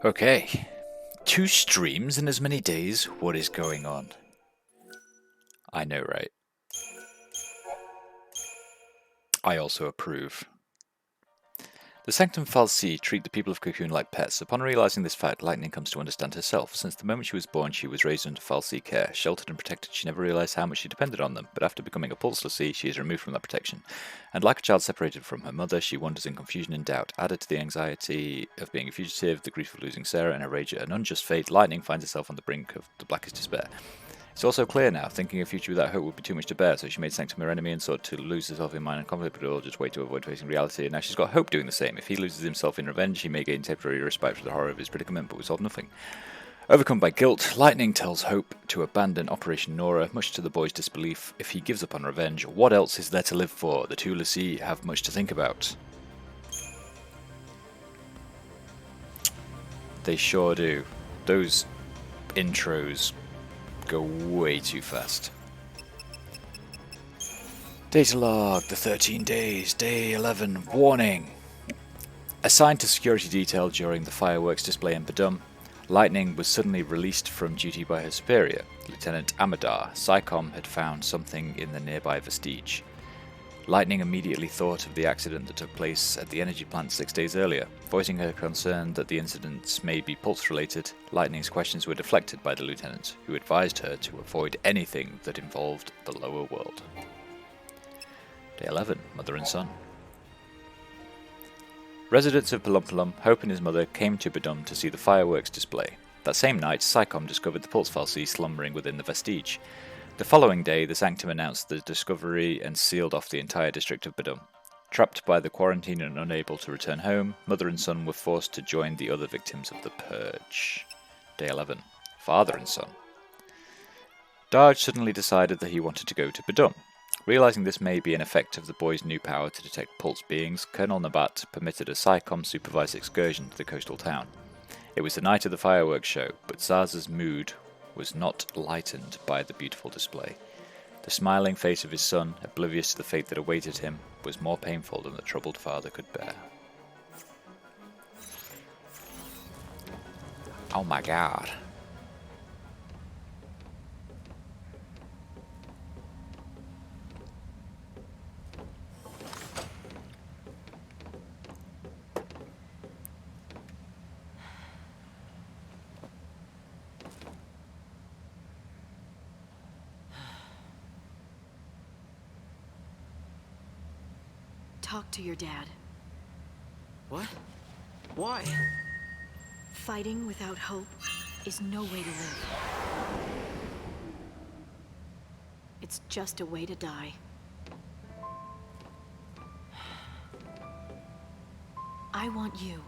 Okay. 2 streams in as many days? What is going on? I know, right? I also approve. The Sanctum Falsi treat the people of Cocoon like pets. Upon realizing this fact, Lightning comes to understand herself. Since the moment she was born, she was raised under Falsi care. Sheltered and protected, she never realized how much she depended on them, but after becoming a Pulse Lassie, she is removed from that protection. And like a child separated from her mother, she wanders in confusion and doubt. Added to the anxiety of being a fugitive, the grief of losing Sarah, and a rage at an unjust fate, Lightning finds herself on the brink of the blackest despair. It's also clear now, thinking a future without hope would be too much to bear, so she made Sanctum her enemy and sought to lose herself in mind and conflict, but all just way to avoid facing reality, and now she's got Hope doing the same. If he loses himself in revenge, he may gain temporary respite for the horror of his predicament, but will solve nothing. Overcome by guilt, Lightning tells Hope to abandon Operation Nora, much to the boy's disbelief. If he gives up on revenge, what else is there to live for? The two Lassie have much to think about. They sure do. Those intros go way too fast. Data log, the 13 days, day 11, warning. Assigned to security detail during the fireworks display in Badum, Lightning was suddenly released from duty by her superior, Lieutenant Amadar. SciComm had found something in the nearby vestige. Lightning immediately thought of the accident that took place at the energy plant 6 days earlier. Voicing her concern that the incidents may be pulse-related, Lightning's questions were deflected by the lieutenant, who advised her to avoid anything that involved the lower world. Day 11, Mother and Son. Residents of Palumpalum, Hope and his mother came to Badum to see the fireworks display. That same night, SciComm discovered the Pulse Falsi slumbering within the vestige. The following day, the Sanctum announced the discovery and sealed off the entire district of Badum. Trapped by the quarantine and unable to return home, Mother and Son were forced to join the other victims of the Purge. Day 11. Father and Son. Darge suddenly decided that he wanted to go to Badum. Realizing this may be an effect of the boy's new power to detect pulse beings, Colonel Nabat permitted a SciComm-supervised excursion to the coastal town. It was the night of the fireworks show, but Zaza's mood was not lightened by the beautiful display. The smiling face of his son, oblivious to the fate that awaited him, was more painful than the troubled father could bear. Oh my god. Talk to your dad. What? Why? Fighting without hope is no way to live. It's just a way to die. I want you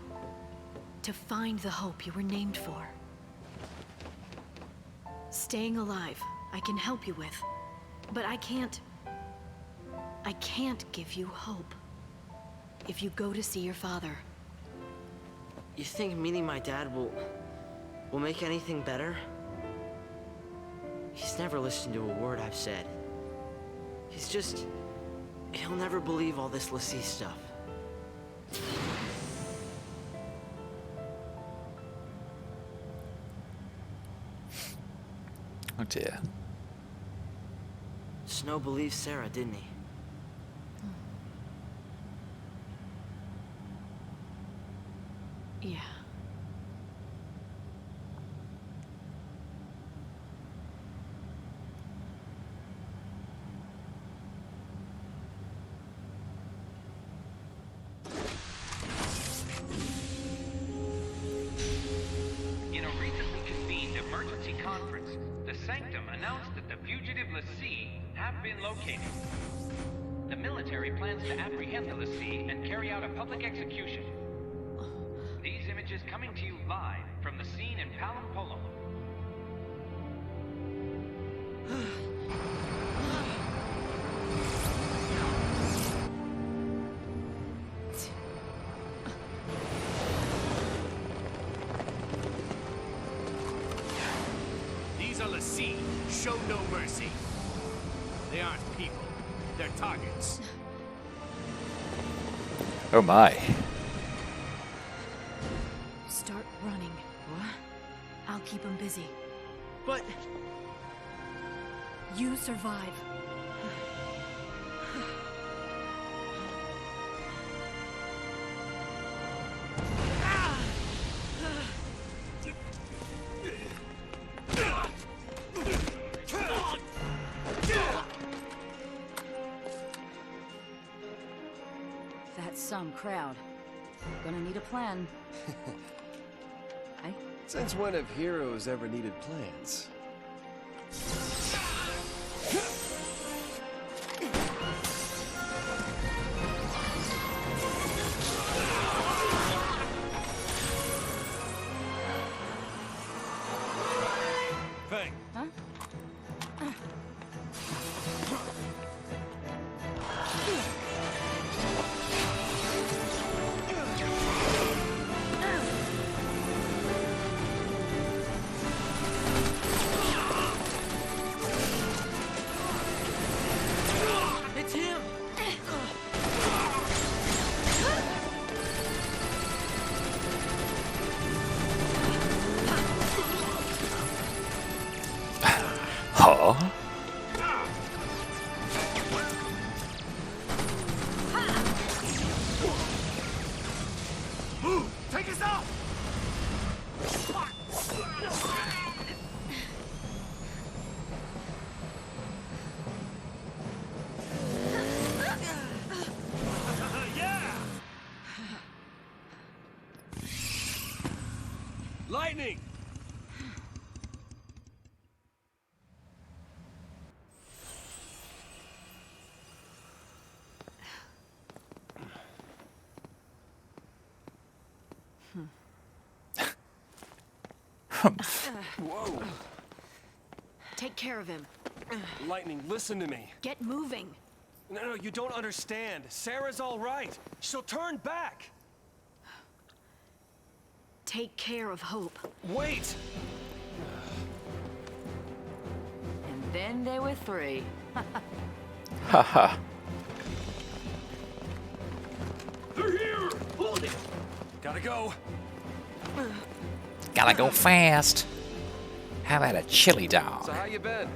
to find the hope you were named for. Staying alive, I can help you with, but I can't give you hope. If you go to see your father. You think meeting my dad will make anything better? He's never listened to a word I've said. He'll never believe all this Lassie stuff. Oh dear. Snow believed Sarah, didn't he? Yeah. In a recently convened emergency conference, the Sanctum announced that the fugitive Lassie have been located. The military plans to apprehend the Lassie and carry out a public execution. These images coming to you live from the scene in Palumpolum. These are Lassie. Show no mercy. They aren't people. They're targets. Oh my. Start running. I'll keep him busy. But... You survive. That's some crowd. Gonna need a plan. Since when have heroes ever needed plans? Fang. Huh? It's him! Huh? Take us out! Yeah! Lightning! Whoa! Take care of him. Lightning, listen to me. Get moving. No, you don't understand. Sarah's all right. She'll turn back. Take care of Hope. Wait! And then there were three. Haha. They're here! Hold it! Gotta go. Gotta go fast. How about a chili dog? So how you been?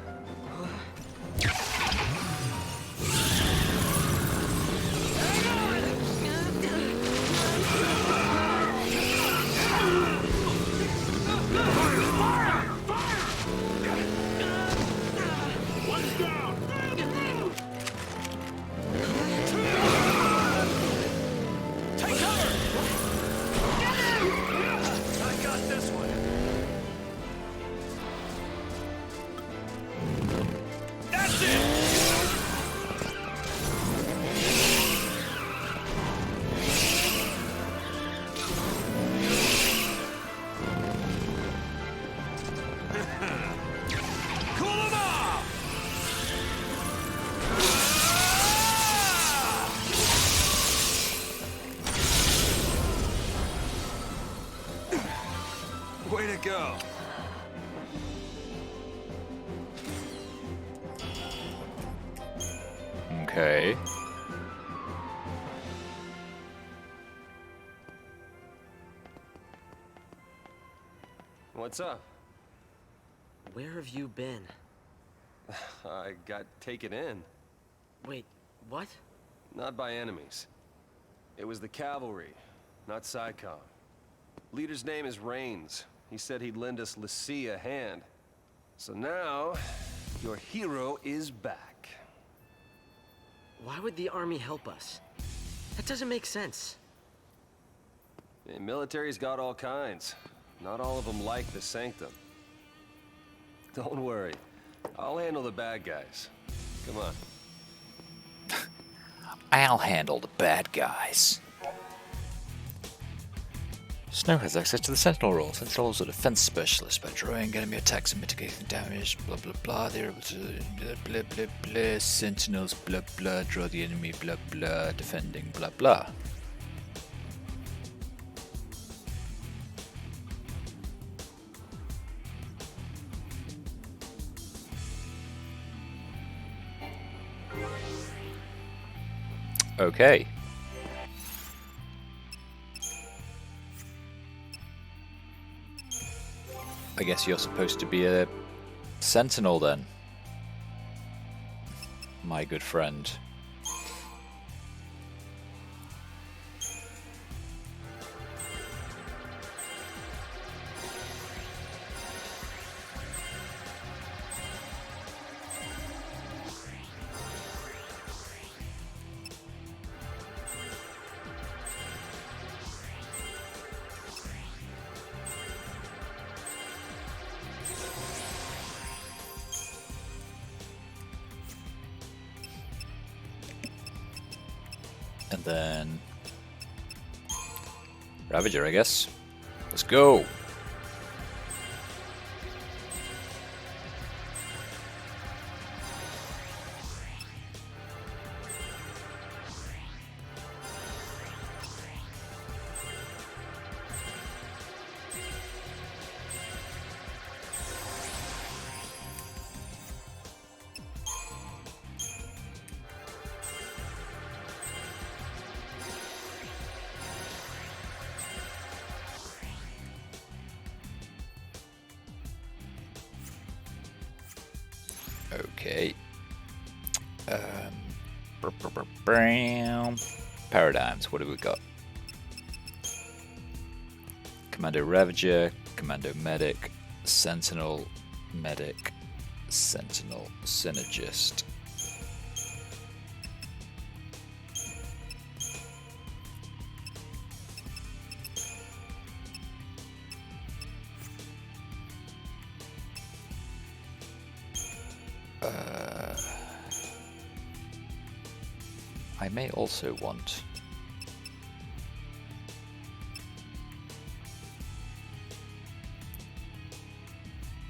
One's down! Take cover! I got this one. That's it! Cool 'em off! Way to go. Okay. What's up? Where have you been? I got taken in. Wait, what? Not by enemies. It was the cavalry, not SciComm. Leader's name is Rains. He said he'd lend us l'Cie a hand. So now, your hero is back. Why would the army help us? That doesn't make sense. The military's got all kinds. Not all of them like the Sanctum. Don't worry. I'll handle the bad guys. Come on. I'll handle the bad guys. Snow has access to the Sentinel role. Sentinel is a defense specialist. By drawing enemy attacks and mitigating damage, blah blah blah. They're able to blah blah blah. Sentinels, blah blah. Draw the enemy, blah blah. Defending, blah blah. Okay. I guess you're supposed to be a sentinel then, my good friend. And then Ravager, I guess. Let's go. Okay. Paradigms, what have we got? Commando Ravager, Commando Medic, Sentinel, Medic, Sentinel, Synergist. I may also want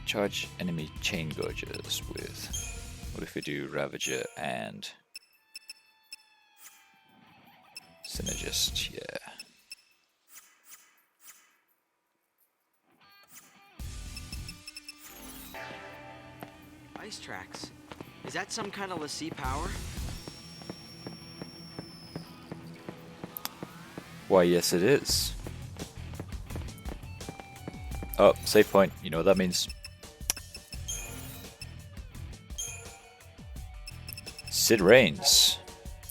charge enemy chain gorgers with, what if we do Ravager and Synergist, yeah. Ice tracks. Is that some kind of Lassie power? Why, yes it is. Oh, save point. You know what that means. Sid Raines.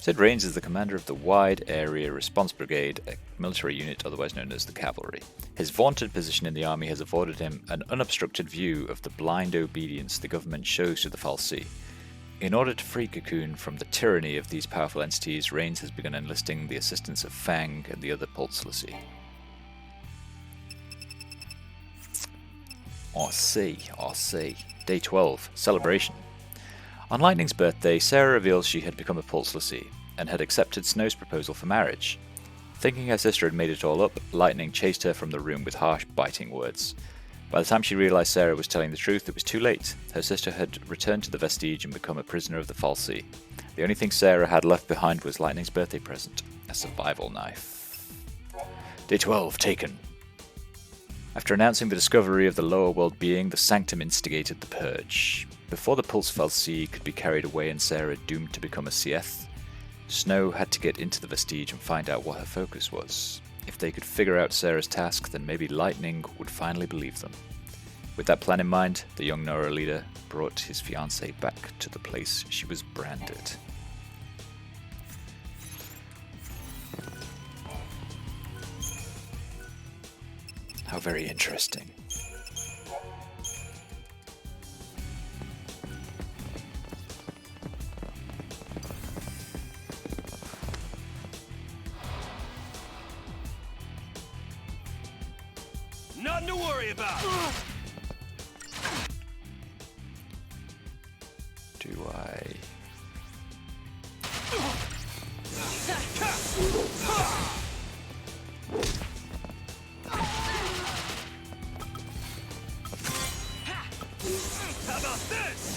Sid Raines is the commander of the Wide Area Response Brigade, a military unit otherwise known as the Cavalry. His vaunted position in the army has afforded him an unobstructed view of the blind obedience the government shows to the fal'Cie. In order to free Cocoon from the tyranny of these powerful entities, Raines has begun enlisting the assistance of Fang and the other Pulse Lassie. I see. Day 12. Celebration. On Lightning's birthday, Sarah reveals she had become a Pulse Lassie and had accepted Snow's proposal for marriage. Thinking her sister had made it all up, Lightning chased her from the room with harsh, biting words. By the time she realized Sarah was telling the truth, it was too late. Her sister had returned to the Vestige and become a prisoner of the fal'Cie. The only thing Sarah had left behind was Lightning's birthday present, a survival knife. Day 12, taken. After announcing the discovery of the lower world being, the Sanctum instigated the purge. Before the Pulse fal'Cie could be carried away and Sarah doomed to become a XIII, Snow had to get into the Vestige and find out what her focus was. If they could figure out Sarah's task, then maybe Lightning would finally believe them. With that plan in mind, the young Nora leader brought his fiancée back to the place she was branded. How very interesting. Nothing to worry about. Do I... How about this?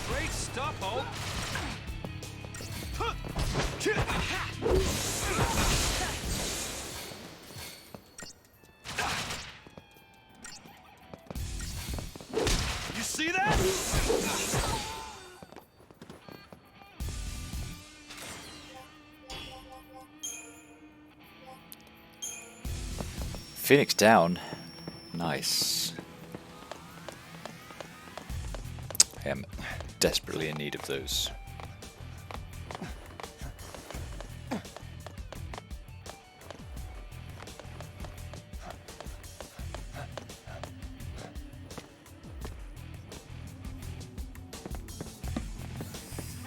Great stuff, Hope. Phoenix down. Nice. I am desperately in need of those. I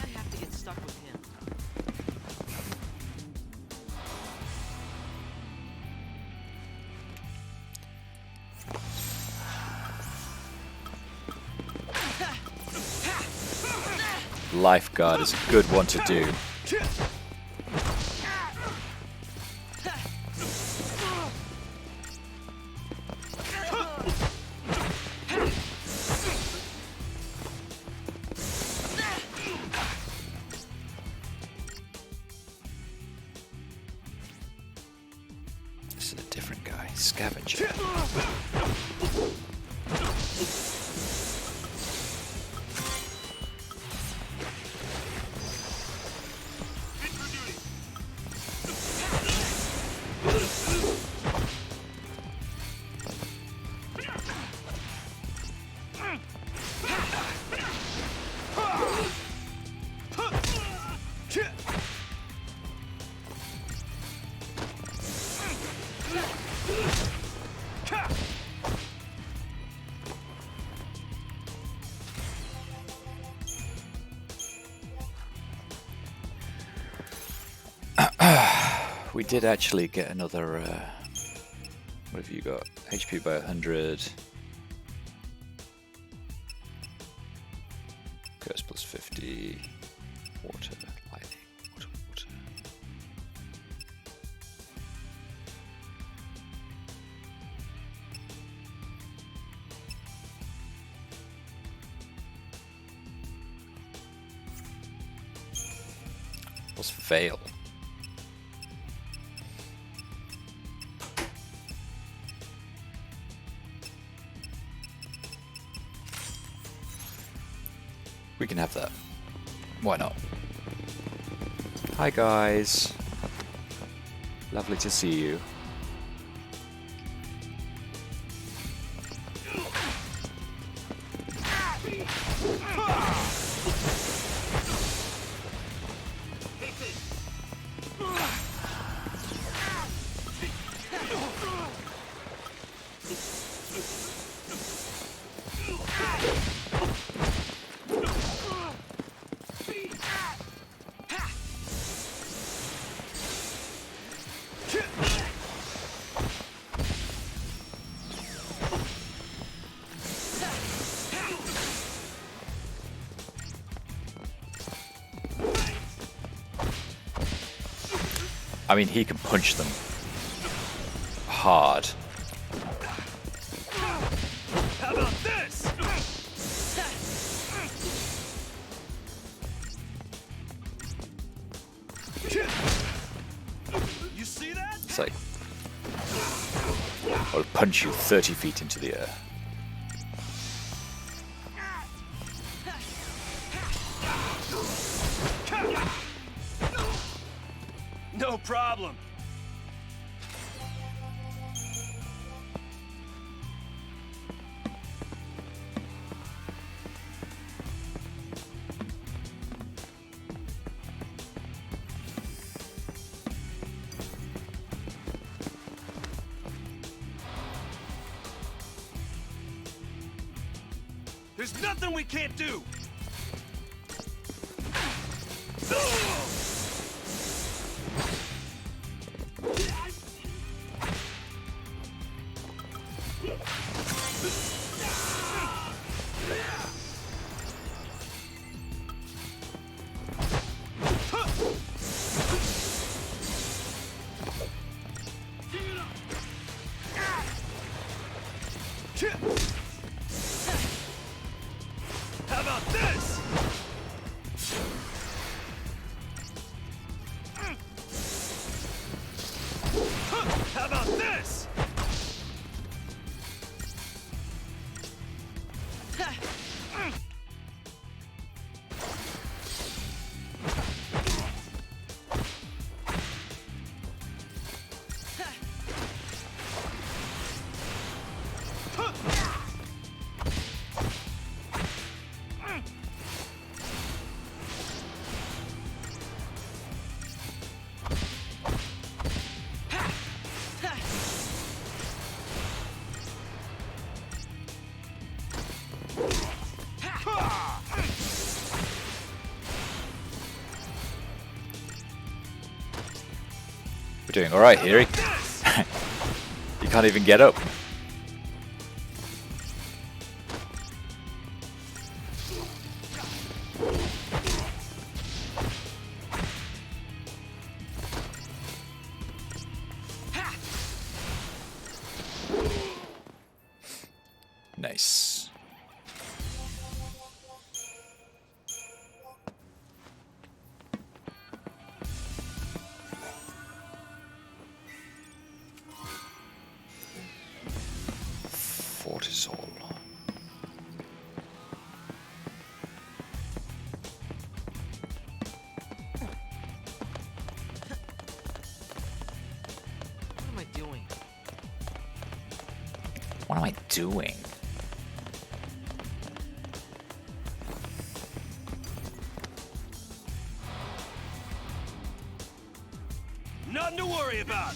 have to get stuck with him. Lifeguard is a good one to do. This is a different guy. Scavenger. We did actually get another, what have you got? HP by 100. Curse plus 50. Water, lightning, water, water. What's Veil? We can have that. Why not? Hi guys. Lovely to see you. I mean, he can punch them hard. How about this? You see that? It's like, I'll punch you 30 feet into the air. No problem. There's nothing we can't do. How about that? We're doing alright, Hiri. You can't even get up. Nice. Cortisol. What am I doing? What am I doing? Nothing to worry about.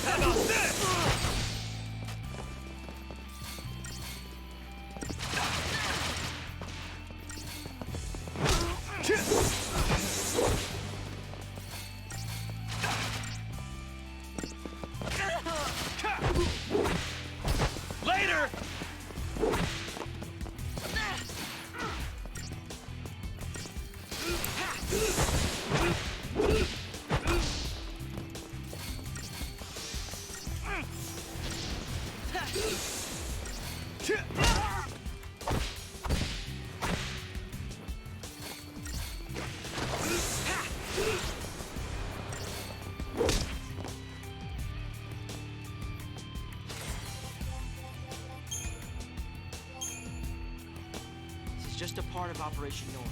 How about this? Later. This is just a part of Operation Nora.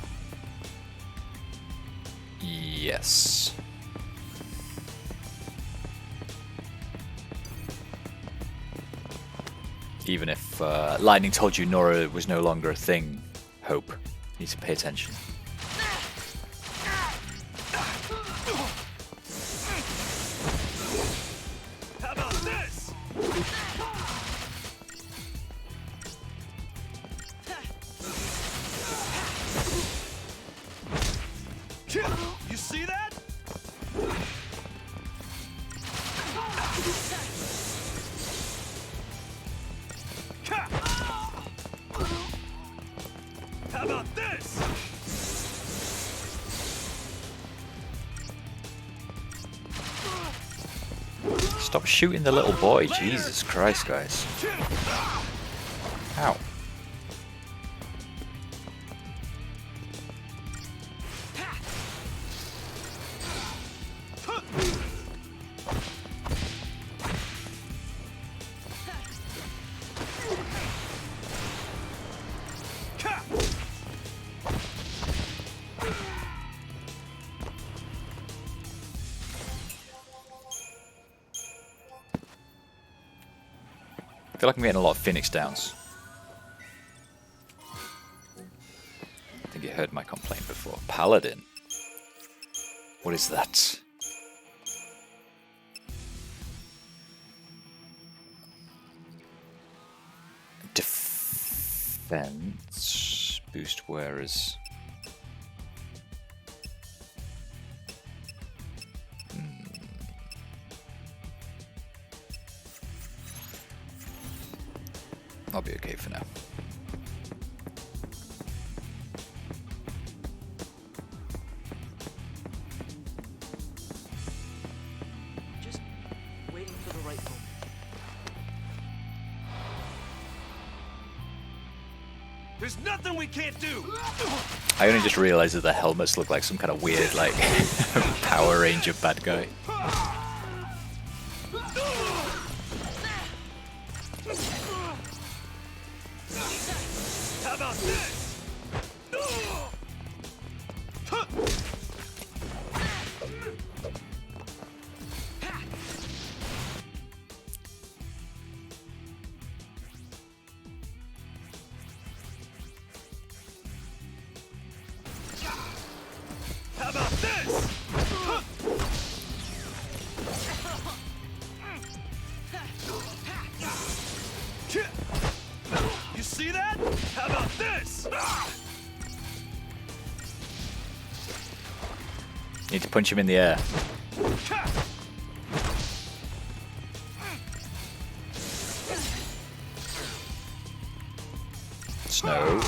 Yes. Even if Lightning told you Nora was no longer a thing, Hope, you need to pay attention. How about this? You see that? How about this? Stop shooting the little boy, Jesus Christ, guys. Ow. I feel like I'm getting a lot of Phoenix downs. I think you heard my complaint before. Paladin. What is that? Defense. Boost wearers. I'll be okay for now. Just waiting for the right moment. There's nothing we can't do. I only just realized that the helmets look like some kind of weird, like, Power Ranger bad guy. How about this? How about this? You see that? How about this? Need to punch him in the air. Snow.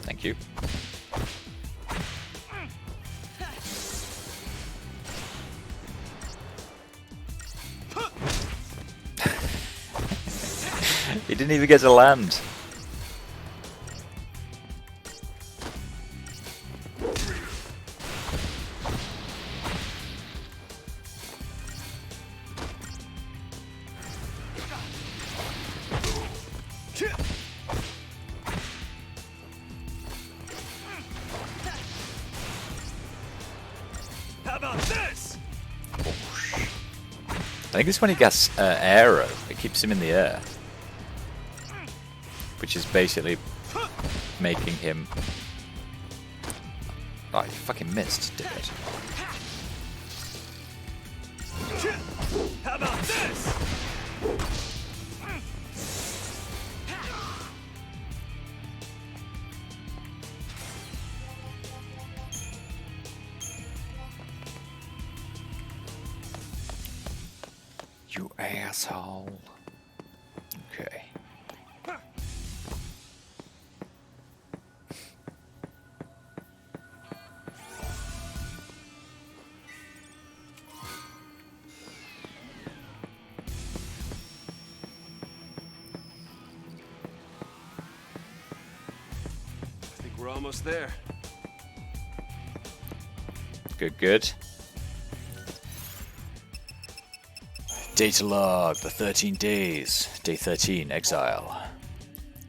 Thank you. He didn't even get to land. How about this? I think it's when he gets arrow. It keeps him in the air. Which is basically making him... Oh, you fucking missed, dickhead. How about this? You asshole. Okay. I think we're almost there. Good, good. Data log, the 13 days. Day 13, exile.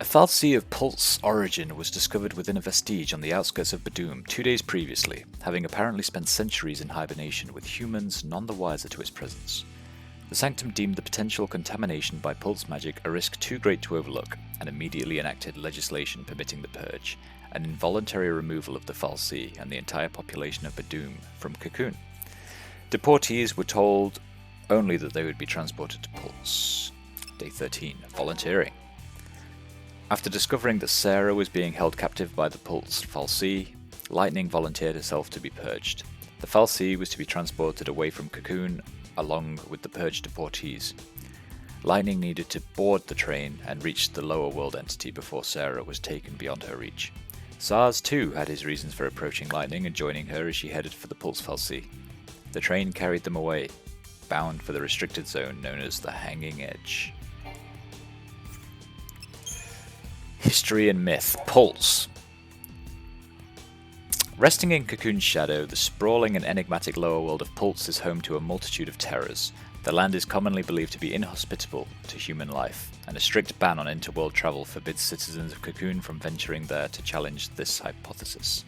A fal'Cie of Pulse origin was discovered within a vestige on the outskirts of Badum 2 days previously, having apparently spent centuries in hibernation with humans none the wiser to its presence. The Sanctum deemed the potential contamination by Pulse magic a risk too great to overlook, and immediately enacted legislation permitting the purge, an involuntary removal of the fal'Cie and the entire population of Badum from Cocoon. Deportees were told only that they would be transported to Pulse. Day 13, volunteering. After discovering that Sarah was being held captive by the Pulse fal'Cie, Lightning volunteered herself to be purged. The fal'Cie was to be transported away from Cocoon along with the purged deportees. Lightning needed to board the train and reach the lower world entity before Sarah was taken beyond her reach. Zars too had his reasons for approaching Lightning and joining her as she headed for the Pulse fal'Cie. The train carried them away, bound for the restricted zone known as the Hanging Edge. History and myth. Pulse. Resting in Cocoon's shadow, the sprawling and enigmatic lower world of Pulse is home to a multitude of terrors. The land is commonly believed to be inhospitable to human life, and a strict ban on interworld travel forbids citizens of Cocoon from venturing there to challenge this hypothesis.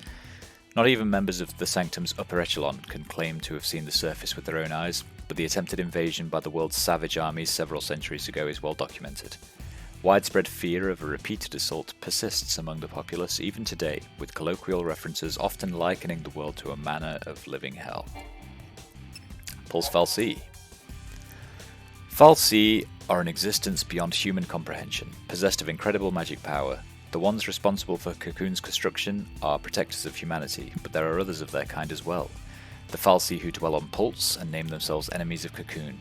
Not even members of the Sanctum's upper echelon can claim to have seen the surface with their own eyes, but the attempted invasion by the world's savage armies several centuries ago is well documented. Widespread fear of a repeated assault persists among the populace even today, with colloquial references often likening the world to a manner of living hell. Pulse fal'Cie. fal'Cie are an existence beyond human comprehension, possessed of incredible magic power. The ones responsible for Cocoon's construction are protectors of humanity, but there are others of their kind as well. The fal'Cie who dwell on Pulse and name themselves enemies of Cocoon.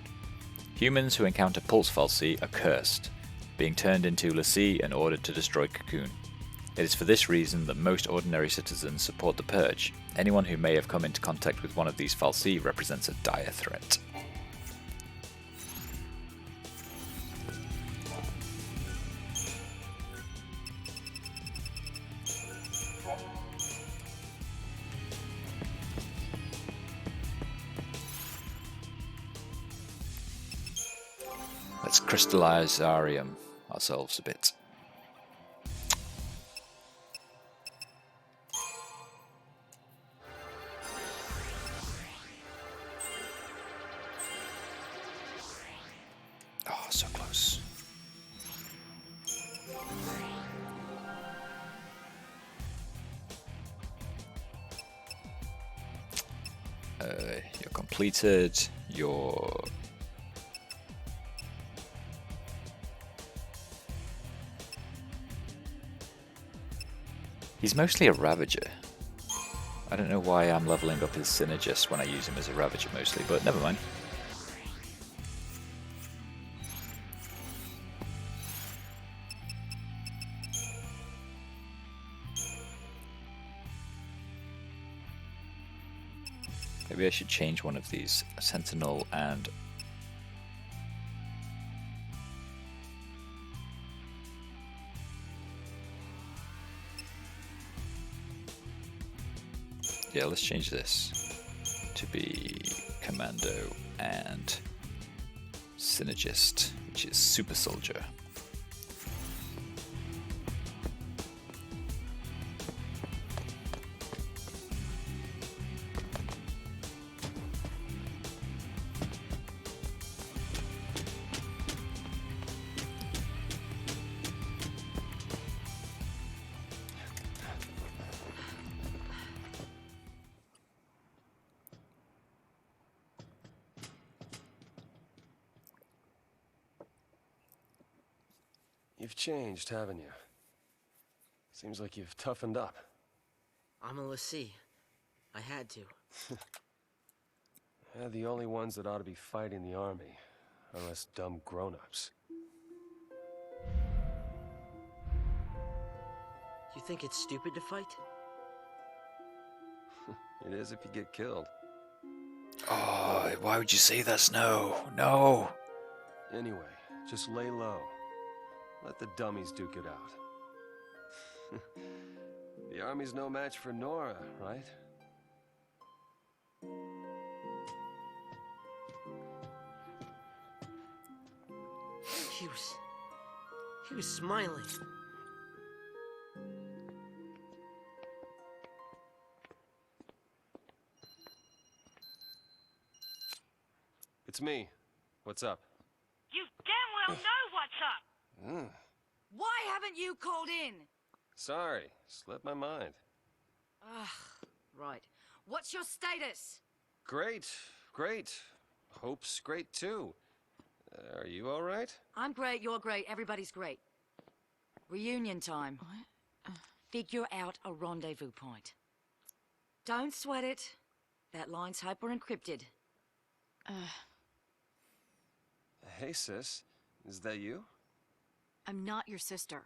Humans who encounter Pulse fal'Cie are cursed, being turned into l'Cie and ordered to destroy Cocoon. It is for this reason that most ordinary citizens support the Purge. Anyone who may have come into contact with one of these fal'Cie represents a dire threat. Let's crystallize ourselves a bit. Oh, so close. You're completed. You're... He's mostly a Ravager. I don't know why I'm leveling up his Synergist when I use him as a Ravager mostly, but never mind. Maybe I should change one of these. Sentinel and... yeah, let's change this to be Commando and Synergist, which is Super Soldier. You've changed, haven't you? Seems like you've toughened up. I'm a Lassie. I had to. They're the only ones that ought to be fighting the army, unless dumb grown-ups. You think it's stupid to fight? It is if you get killed. Oh, why would you say that, Snow? No! Anyway, just lay low. Let the dummies duke it out. The army's no match for Nora, right? He was smiling. It's me. What's up? You damn well know what's up! Why haven't you called in? Sorry, slipped my mind. Ugh, right. What's your status? Great, great. Hope's great too. Are you all right? I'm great, you're great, everybody's great. Reunion time. Figure out a rendezvous point. Don't sweat it. That line's hyper-encrypted. Hey, sis. Is that you? I'm not your sister.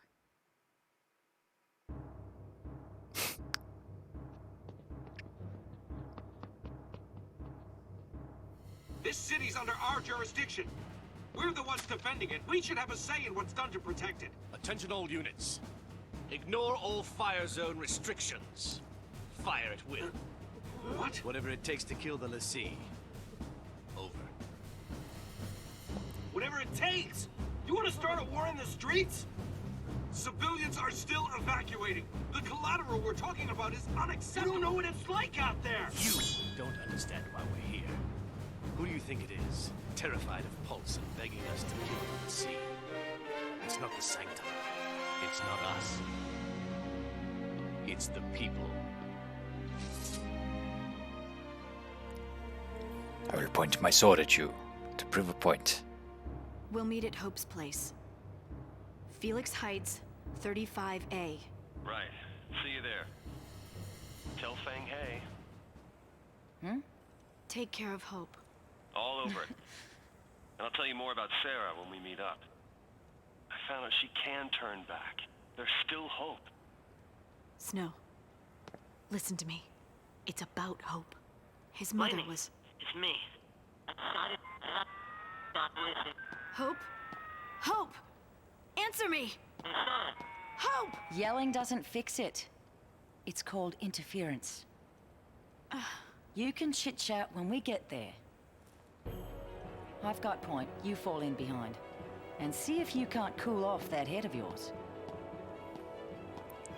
This city's under our jurisdiction. We're the ones defending it. We should have a say in what's done to protect it. Attention all units. Ignore all fire zone restrictions. Fire at will. What? Whatever it takes to kill the Lassie. Over. Whatever it takes. You want to start a war in the streets? Civilians are still evacuating. The collateral we're talking about is unacceptable. You don't know what it's like out there. You don't understand why we're here. Who do you think it is? Terrified of Pulse and begging us to kill the Lassie. It's not the Sanctum. It's not us. It's the people. I will point my sword at you to prove a point. We'll meet at Hope's place. Felix Heights, 35A. Right. See you there. Tell Fang hey. Take care of Hope. All over it. And I'll tell you more about Sarah when we meet up. I found out she can turn back. There's still hope. Snow, listen to me. It's about Hope. His mother Blamey, was... It's me. Hope? Hope! Answer me! Hope! Yelling doesn't fix it. It's called interference. You can chit-chat when we get there. I've got point. You fall in behind. And see if you can't cool off that head of yours.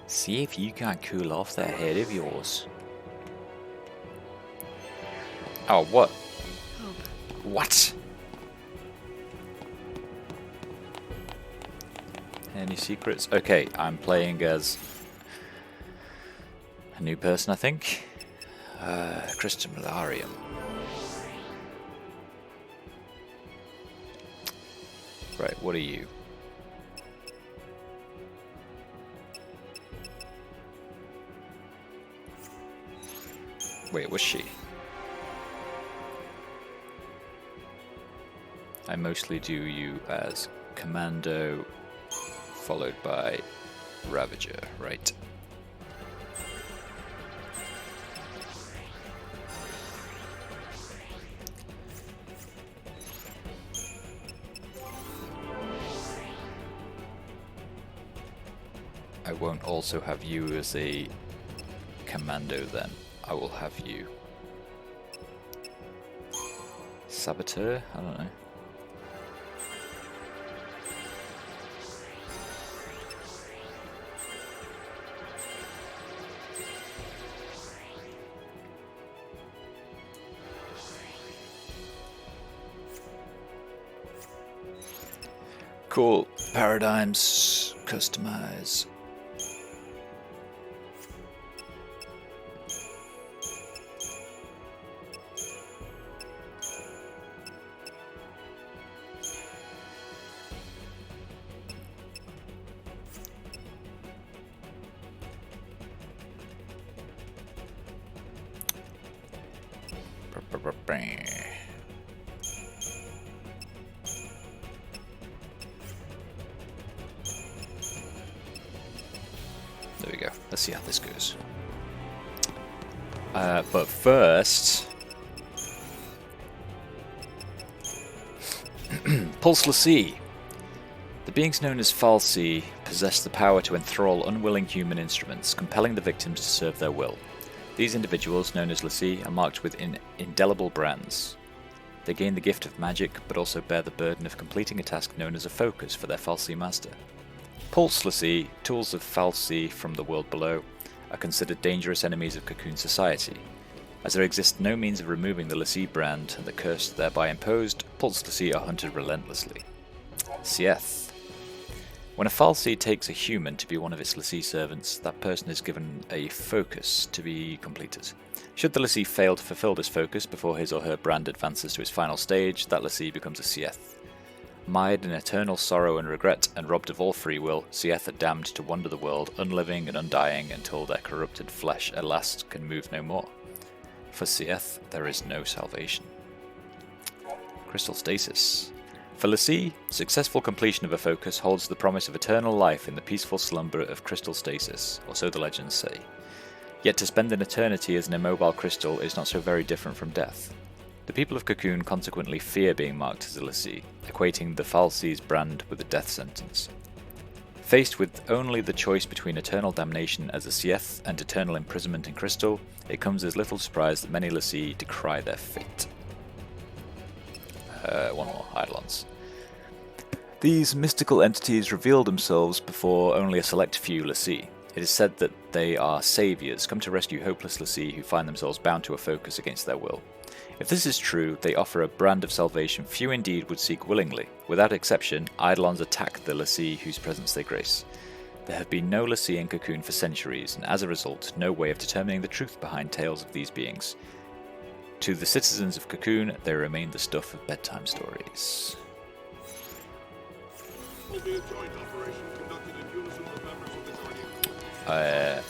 See if you can't cool off that head of yours. Oh, what? Hope. What? Any secrets? Okay, I'm playing as a new person, I think. Christian Malarium. Right, what are you? Wait, was she? I mostly do you as Commando, followed by Ravager, right? I won't also have you as a Commando then. I will have you. Saboteur? I don't know. Cool. Paradigms. Customize. There we go. Let's see how this goes. But first, Pulse L'Cie. The beings known as Fal'Cie possess the power to enthrall unwilling human instruments, compelling the victims to serve their will. These individuals, known as L'Cie, are marked with indelible brands. They gain the gift of magic, but also bear the burden of completing a task known as a focus for their Fal'Cie master. Pulse L'Cie, tools of Fal'Cie from the world below, are considered dangerous enemies of Cocoon society. As there exists no means of removing the L'Cie brand and the curse thereby imposed, Pulse L'Cie are hunted relentlessly. XIII. When a Fal'Cie takes a human to be one of its L'Cie servants, that person is given a focus to be completed. Should the L'Cie fail to fulfill this focus before his or her brand advances to its final stage, that L'Cie becomes a XIII. Mired in eternal sorrow and regret and robbed of all free will, XIII are damned to wander the world, unliving and undying, until their corrupted flesh at last can move no more. For XIII, there is no salvation. Crystal Stasis. For L'Cie, successful completion of a focus holds the promise of eternal life in the peaceful slumber of Crystal Stasis, or so the legends say. Yet to spend an eternity as an immobile crystal is not so very different from death. The people of Cocoon consequently fear being marked as a L'Cie, equating the Fal'Cie's brand with a death sentence. Faced with only the choice between eternal damnation as a XIII and eternal imprisonment in crystal, it comes as little surprise that many L'Cie decry their fate. One more, Eidolons. These mystical entities reveal themselves before only a select few L'Cie. It is said that they are saviors, come to rescue hopeless L'Cie who find themselves bound to a focus against their will. If this is true, they offer a brand of salvation few indeed would seek willingly. Without exception, Eidolons attack the L'Cie whose presence they grace. There have been no L'Cie in Cocoon for centuries, and as a result, no way of determining the truth behind tales of these beings. To the citizens of Cocoon, they remain the stuff of bedtime stories. Will be a joint operation conducted in unison with members of the Guardian.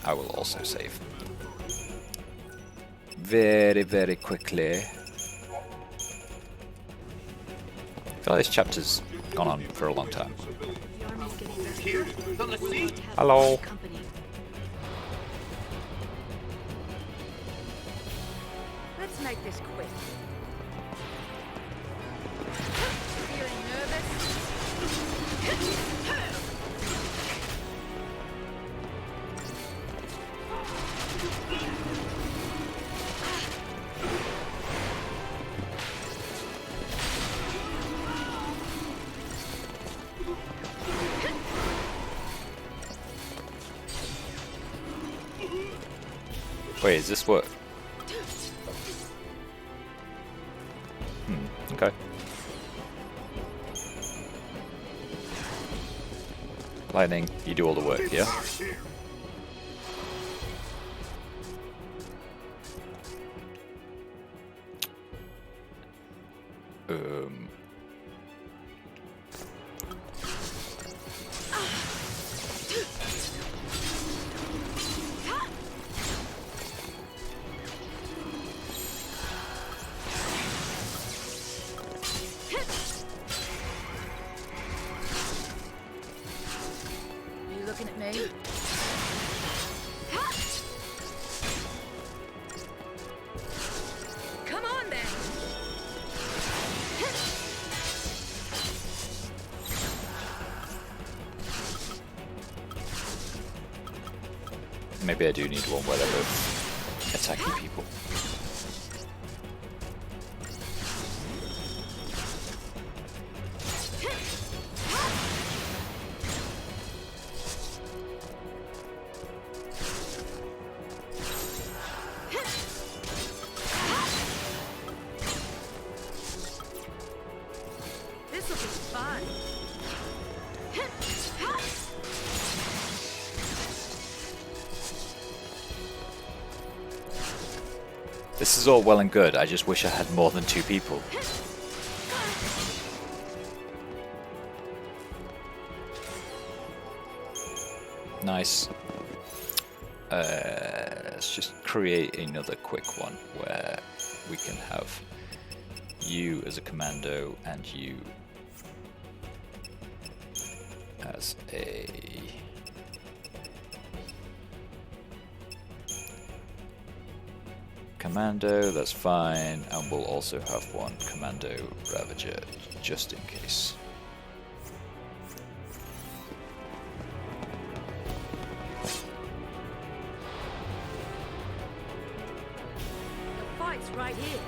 I will also save. Very, very quickly. I feel like this chapter's gone on for a long time. The army's getting ready. Here, the L'Cie. Hello. Company. Let's make this quick. Feeling nervous? Wait, is this what? Okay. Lightning, you do all the work, yeah? maybe I do need one where they're both attacky people. This'll be fun. This is all well and good, I just wish I had more than 2 people. Nice. Let's just create another quick one where we can have you as a commando and you as a commando, that's fine, and we'll also have one commando ravager just in case. The fight's right here.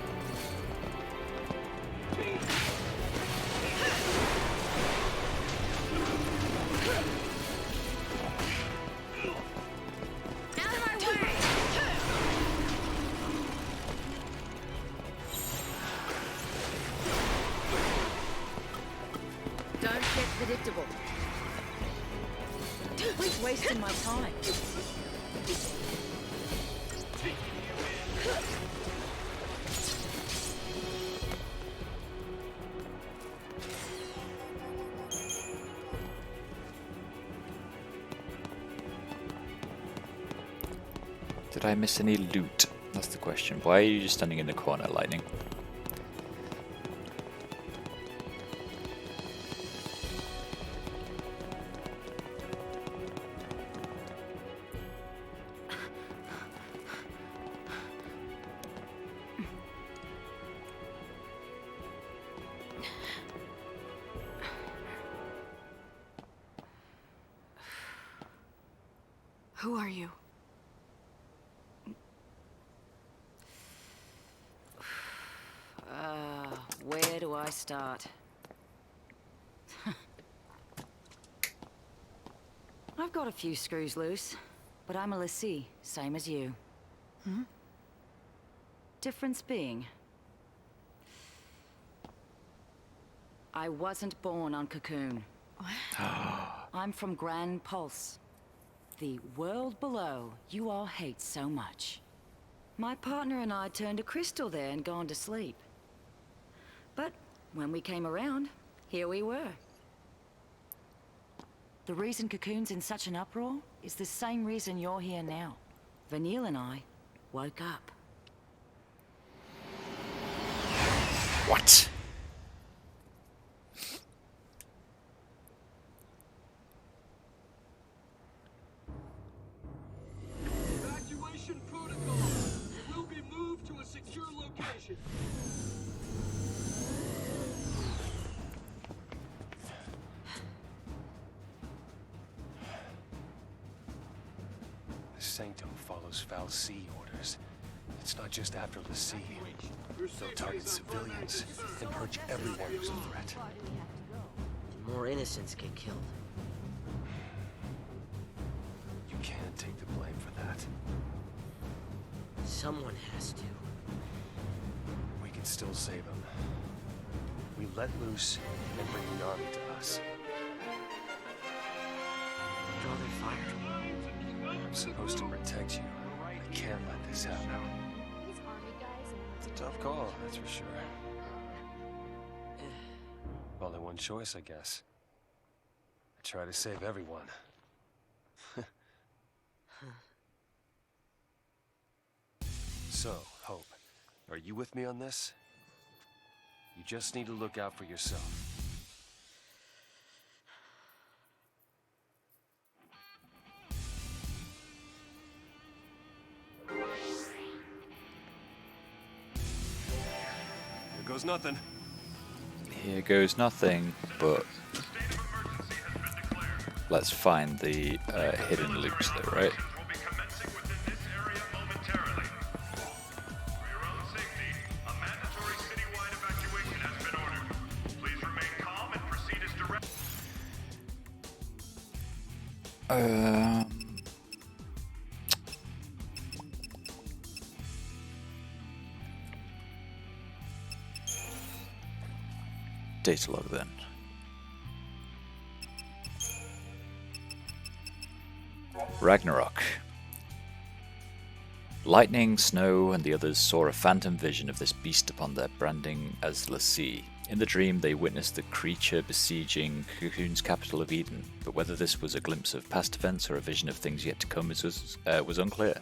Out of my way! Don't get predictable. Quit wasting my time. Did I miss any loot? That's the question. Why are you just standing in the corner, Lightning? Who are you? Where do I start? I've got a few screws loose, but I'm a Lassie, same as you. Hmm? Difference being, I wasn't born on Cocoon. I'm from Grand Pulse, the world below you all hate so much. My partner and I turned to crystal there and gone to sleep. But when we came around, here we were. The reason Cocoon's in such an uproar is the same reason you're here now. Vanille and I woke up. What? Evacuation protocol. You will be moved to a secure location. The Sanctum follows Fal'Cie orders. It's not just after Lassie. They'll target civilians and purge everyone who's a threat. More innocents get killed. You can't take the blame for that. Someone has to. We can still save them. We let loose and bring the army to us. Draw their fire. I'm supposed to protect you. I can't let this happen. It's a tough call, that's for sure. Only one choice, I guess. I try to save everyone. So, Hope, are you with me on this? You just need to look out for yourself. Here goes nothing. Here goes nothing, but let's find the hidden loot though, right? Data log then. Ragnarok. Lightning, Snow, and the others saw a phantom vision of this beast upon their branding as l'Cie. In the dream, they witnessed the creature besieging Cocoon's capital of Eden, but whether this was a glimpse of past events or a vision of things yet to come was unclear.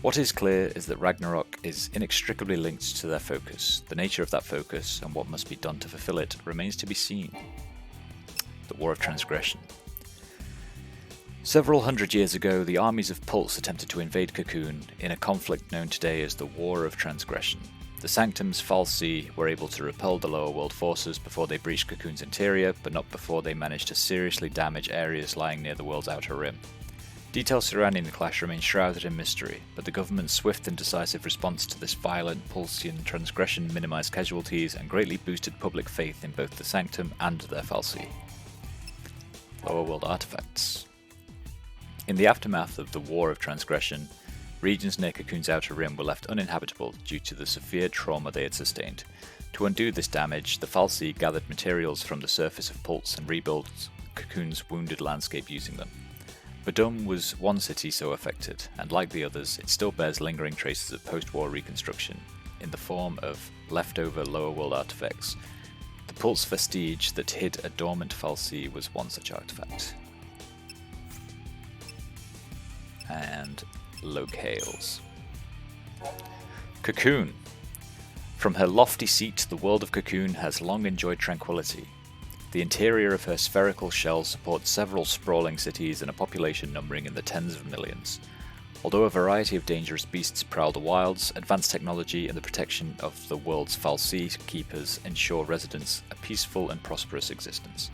What is clear is that Ragnarok is inextricably linked to their focus. The nature of that focus and what must be done to fulfill it remains to be seen. The War of Transgression. Several hundred years ago, the armies of Pulse attempted to invade Cocoon in a conflict known today as the War of Transgression. The Sanctum's fal'Cie were able to repel the lower world forces before they breached Cocoon's interior, but not before they managed to seriously damage areas lying near the world's outer rim. Details surrounding the clash remain shrouded in mystery, but the government's swift and decisive response to this violent Pulsian transgression minimized casualties and greatly boosted public faith in both the Sanctum and their fal'Cie. Lower world artifacts. In the aftermath of the War of Transgression, regions near Cocoon's outer rim were left uninhabitable due to the severe trauma they had sustained. To undo this damage, the fal'Cie gathered materials from the surface of Pulse and rebuilt Cocoon's wounded landscape using them. Badum was one city so affected, and like the others, it still bears lingering traces of post-war reconstruction in the form of leftover lower world artifacts. The Pulse vestige that hid a dormant fal'Cie was one such artifact. And locales. Cocoon. From her lofty seat, the world of Cocoon has long enjoyed tranquility. The interior of her spherical shell supports several sprawling cities and a population numbering in the tens of millions. Although a variety of dangerous beasts prowl the wilds, advanced technology and the protection of the world's fal'Cie keepers ensure residents a peaceful and prosperous existence.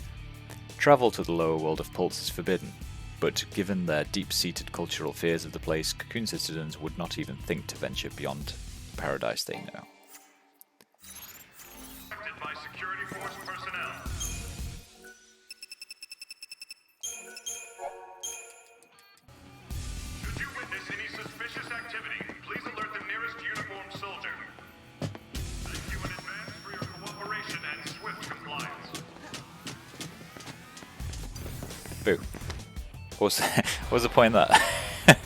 Travel to the lower world of Pulse is forbidden, but given their deep-seated cultural fears of the place, Cocoon citizens would not even think to venture beyond the paradise they know. By security force personnel. Should you witness any suspicious activity, please alert the nearest uniformed soldier. Thank you in advance for your cooperation and swift compliance. Boo. What was the point of that?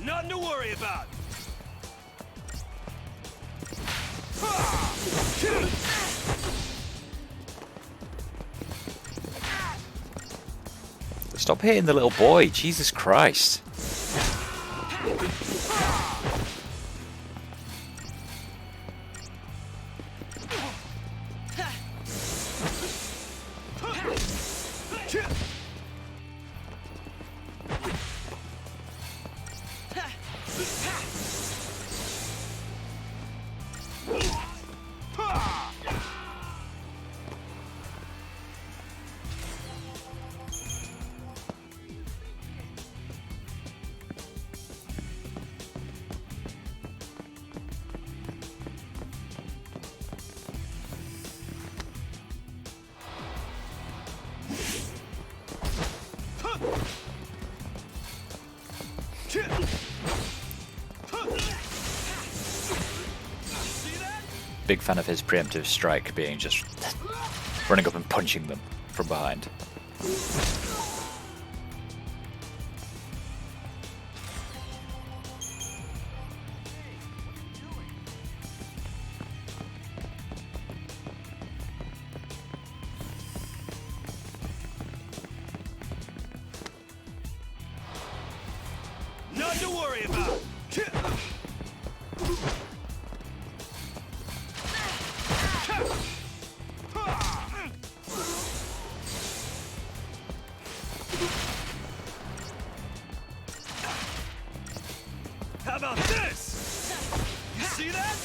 Nothing to worry about. Stop hitting the little boy, Jesus Christ. Big fan of his preemptive strike being just running up and punching them from behind. Nothing to worry about. How about this? You see that?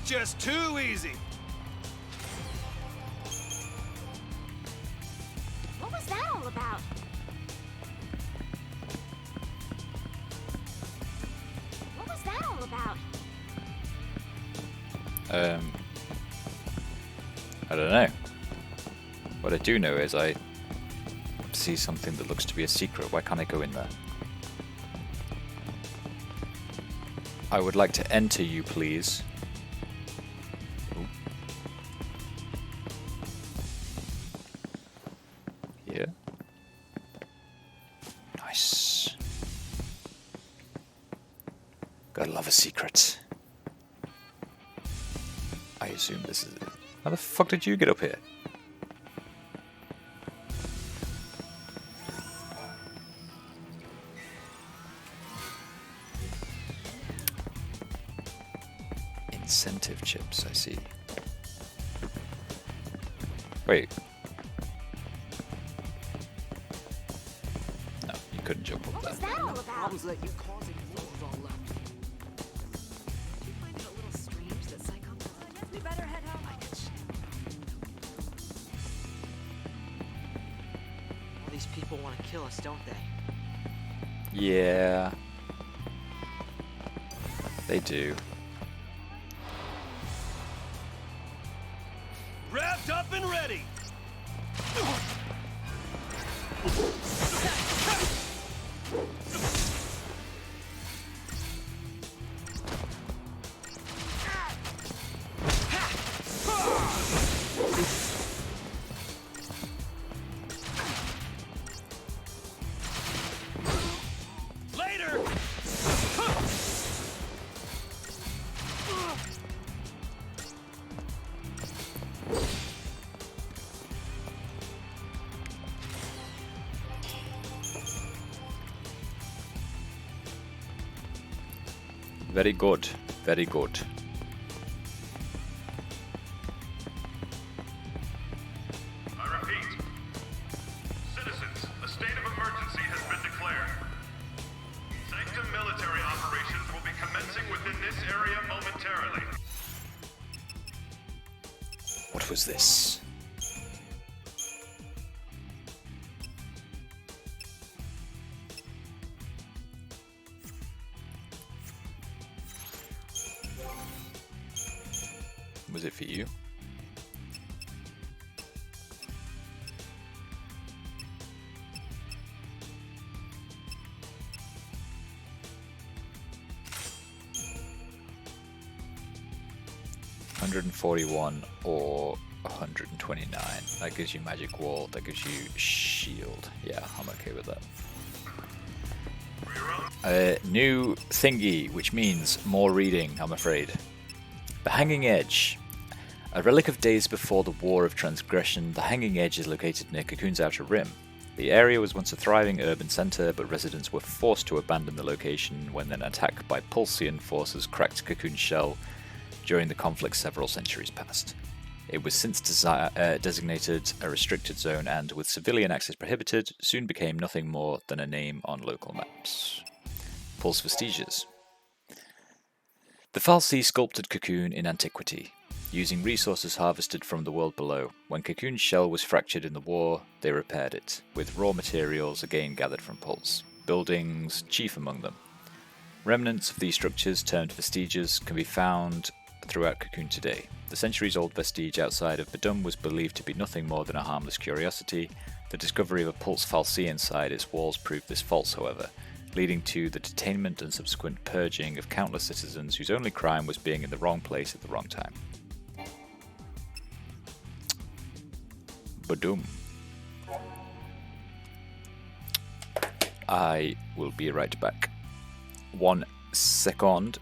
Just too easy. What was that all about? What was that all about? I don't know. What I do know is I see something that looks to be a secret. Why can't I go in there? I would like to enter you, please. Ooh. Here. Nice. Gotta love a secret. I assume this is it. How the fuck did you get up here? Incentive chips, I see. Wait. No, you couldn't jump up What there. was that all about? Problems that you causing was all left. Do you find it a little strange that Psychon... I guess we better head home. All these people want to kill us, don't they? Yeah. They do. Wrapped up and ready! Later! Very good. Very good. I repeat. Citizens, a state of emergency has been declared. Sanctum military operations will be commencing within this area momentarily. What was this? Was it for you? $141 or $129. That gives you magic wall. That gives you shield. Yeah, I'm okay with that. New thingy, which means more reading, I'm afraid. The Hanging Edge. A relic of days before the War of Transgression, the Hanging Edge is located near Cocoon's outer rim. The area was once a thriving urban centre, but residents were forced to abandon the location when an attack by Pulsian forces cracked Cocoon's shell during the conflict several centuries past. It was since designated a restricted zone and, with civilian access prohibited, soon became nothing more than a name on local maps. Pulse Vestiges. The Fal'Cie sculpted Cocoon in antiquity, using resources harvested from the world below. When Cocoon's shell was fractured in the war, they repaired it, with raw materials again gathered from Pulse, buildings chief among them. Remnants of these structures, termed vestiges, can be found throughout Cocoon today. The centuries-old vestige outside of Badum was believed to be nothing more than a harmless curiosity. The discovery of a Pulse Fal'Cie inside its walls proved this false, however, leading to the detainment and subsequent purging of countless citizens whose only crime was being in the wrong place at the wrong time. Badum. I will be right back. 1 second.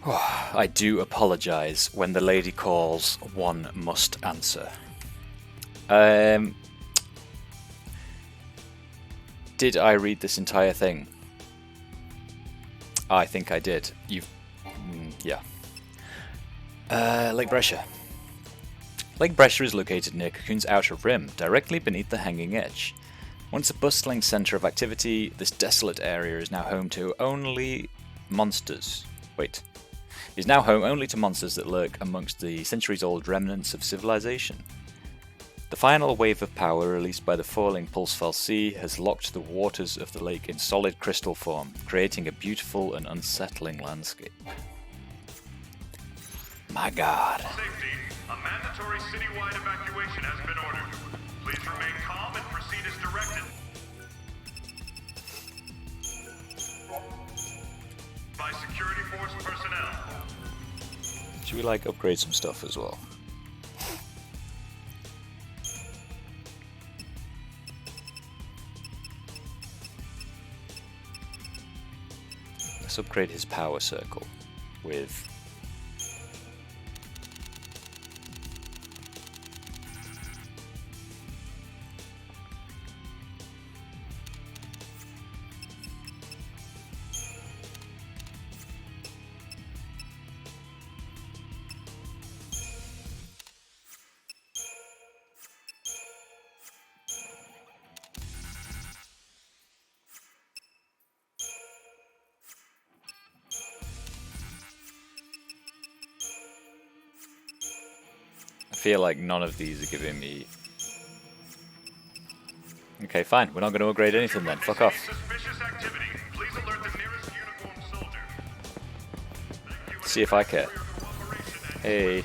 I do apologise. When the lady calls, one must answer. Did I read this entire thing? I think I did. Yeah. Lake Brescia. Lake Brescia is located near Cocoon's outer rim, directly beneath the hanging edge. Once a bustling centre of activity, this desolate area is now home to only monsters. Is now home only to monsters that lurk amongst the centuries-old remnants of civilization. The final wave of power released by the falling Pulsefell Sea has locked the waters of the lake in solid crystal form, creating a beautiful and unsettling landscape. My God. Safety. A mandatory citywide evacuation has been ordered. Please remain calm and proceed as directed. By security force personnel. Should we like upgrade some stuff as well? Let's upgrade his power circle with I feel like none of these are giving me... Okay, fine. We're not going to upgrade anything then. Fuck off. Suspicious activity. Please alert the nearest uniformed soldier. See if I care. Hey.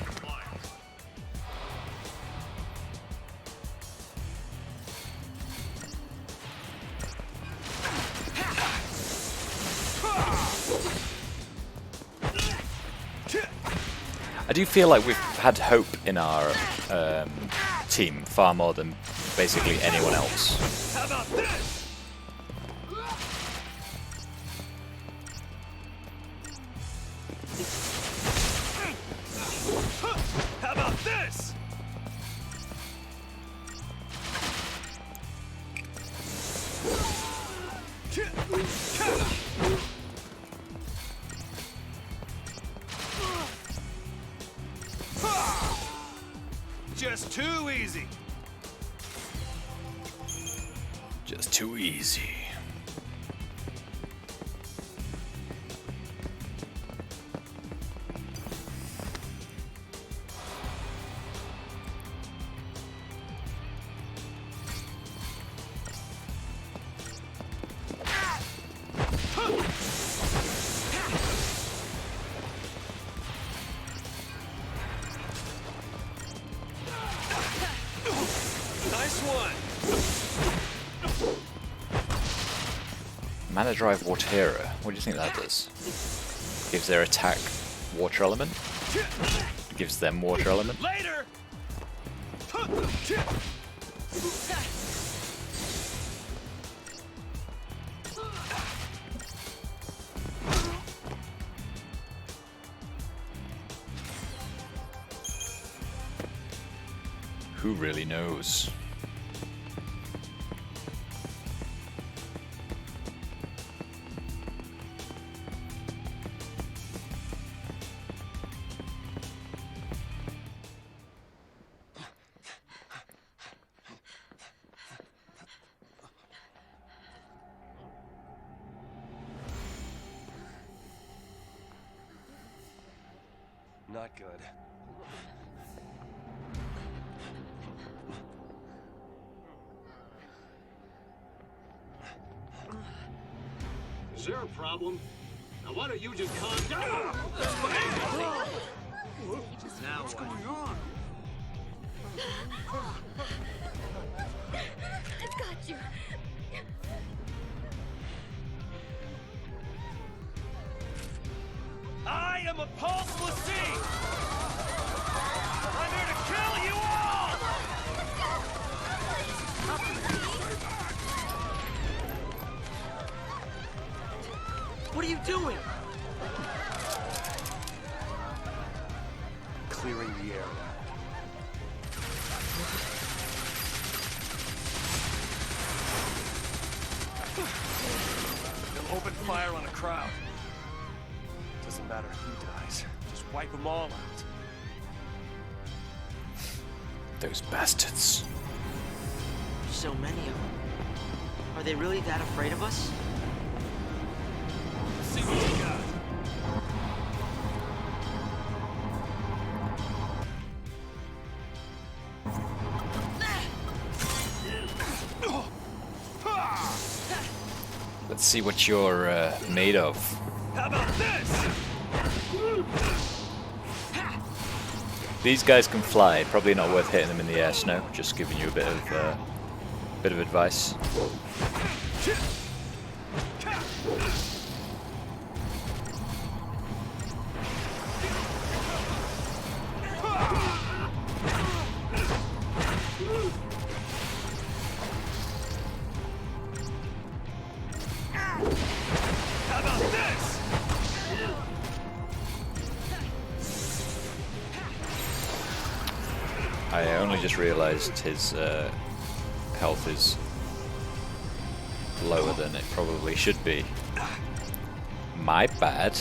I do feel like we've had hope in our team far more than basically anyone else. How about this? How about this? Just too easy. Just too easy. Nice one. Mana Drive Waterera. What do you think that does? Gives their attack water element. Gives them water element. Later. Who really knows? Not good. Is there a problem? Now why don't you just calm down? Now what's going on? I've got you. I am a pulseless sea! I'm here to kill you all! What are you doing? clearing the area. They'll open fire on a crowd. Doesn't matter who dies. Just wipe them all out. Those bastards. So many of them. Are they really that afraid of us? See what you got. Let's see what you're made of. How about this? These guys can fly. Probably not worth hitting them in the air, Snow. Just giving you a bit of advice. How about this? I only just realised his health is lower than it probably should be. My bad.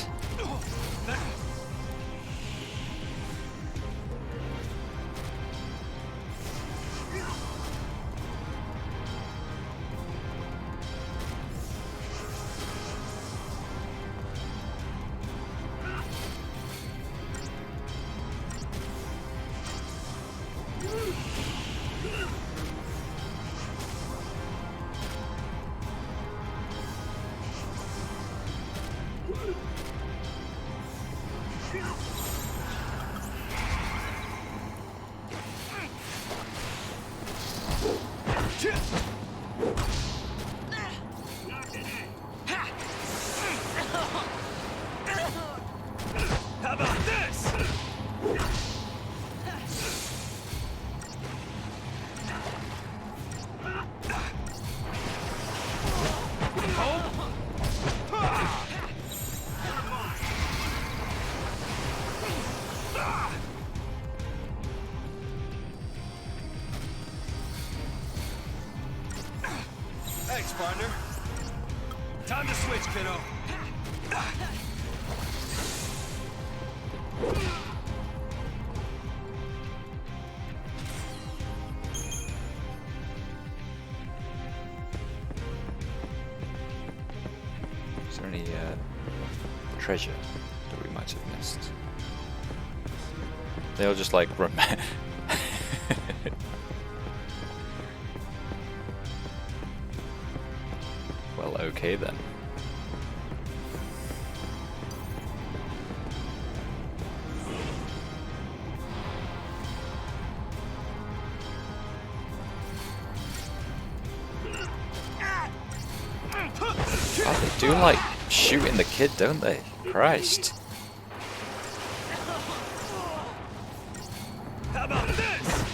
How about this? Thanks, partner. Time to switch, kiddo. Is there any treasure that we might have missed? They all just like Well, okay then. Oh, they do like shooting the kid, don't they? Christ. How about this?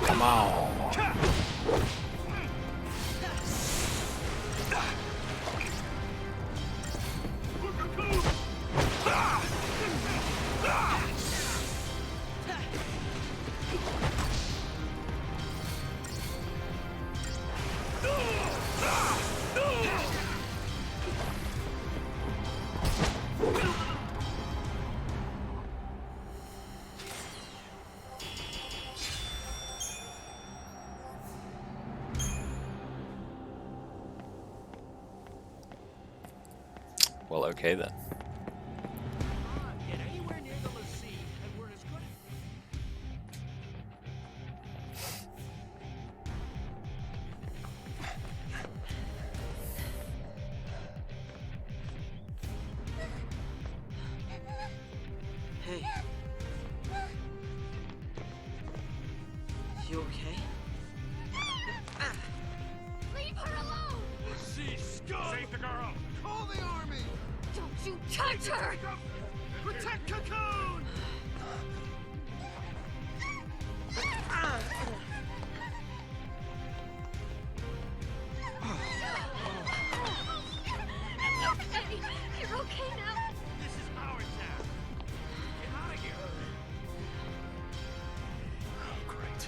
Come on. Okay then. Get anywhere near the Lassie, and we're as good. Hey. You okay? Leave her alone! See, scum! Save the girl! Call the army! Don't you touch her! Protect Cocoon! It's okay! You're okay now! This is our town. Get out of here. Oh, great.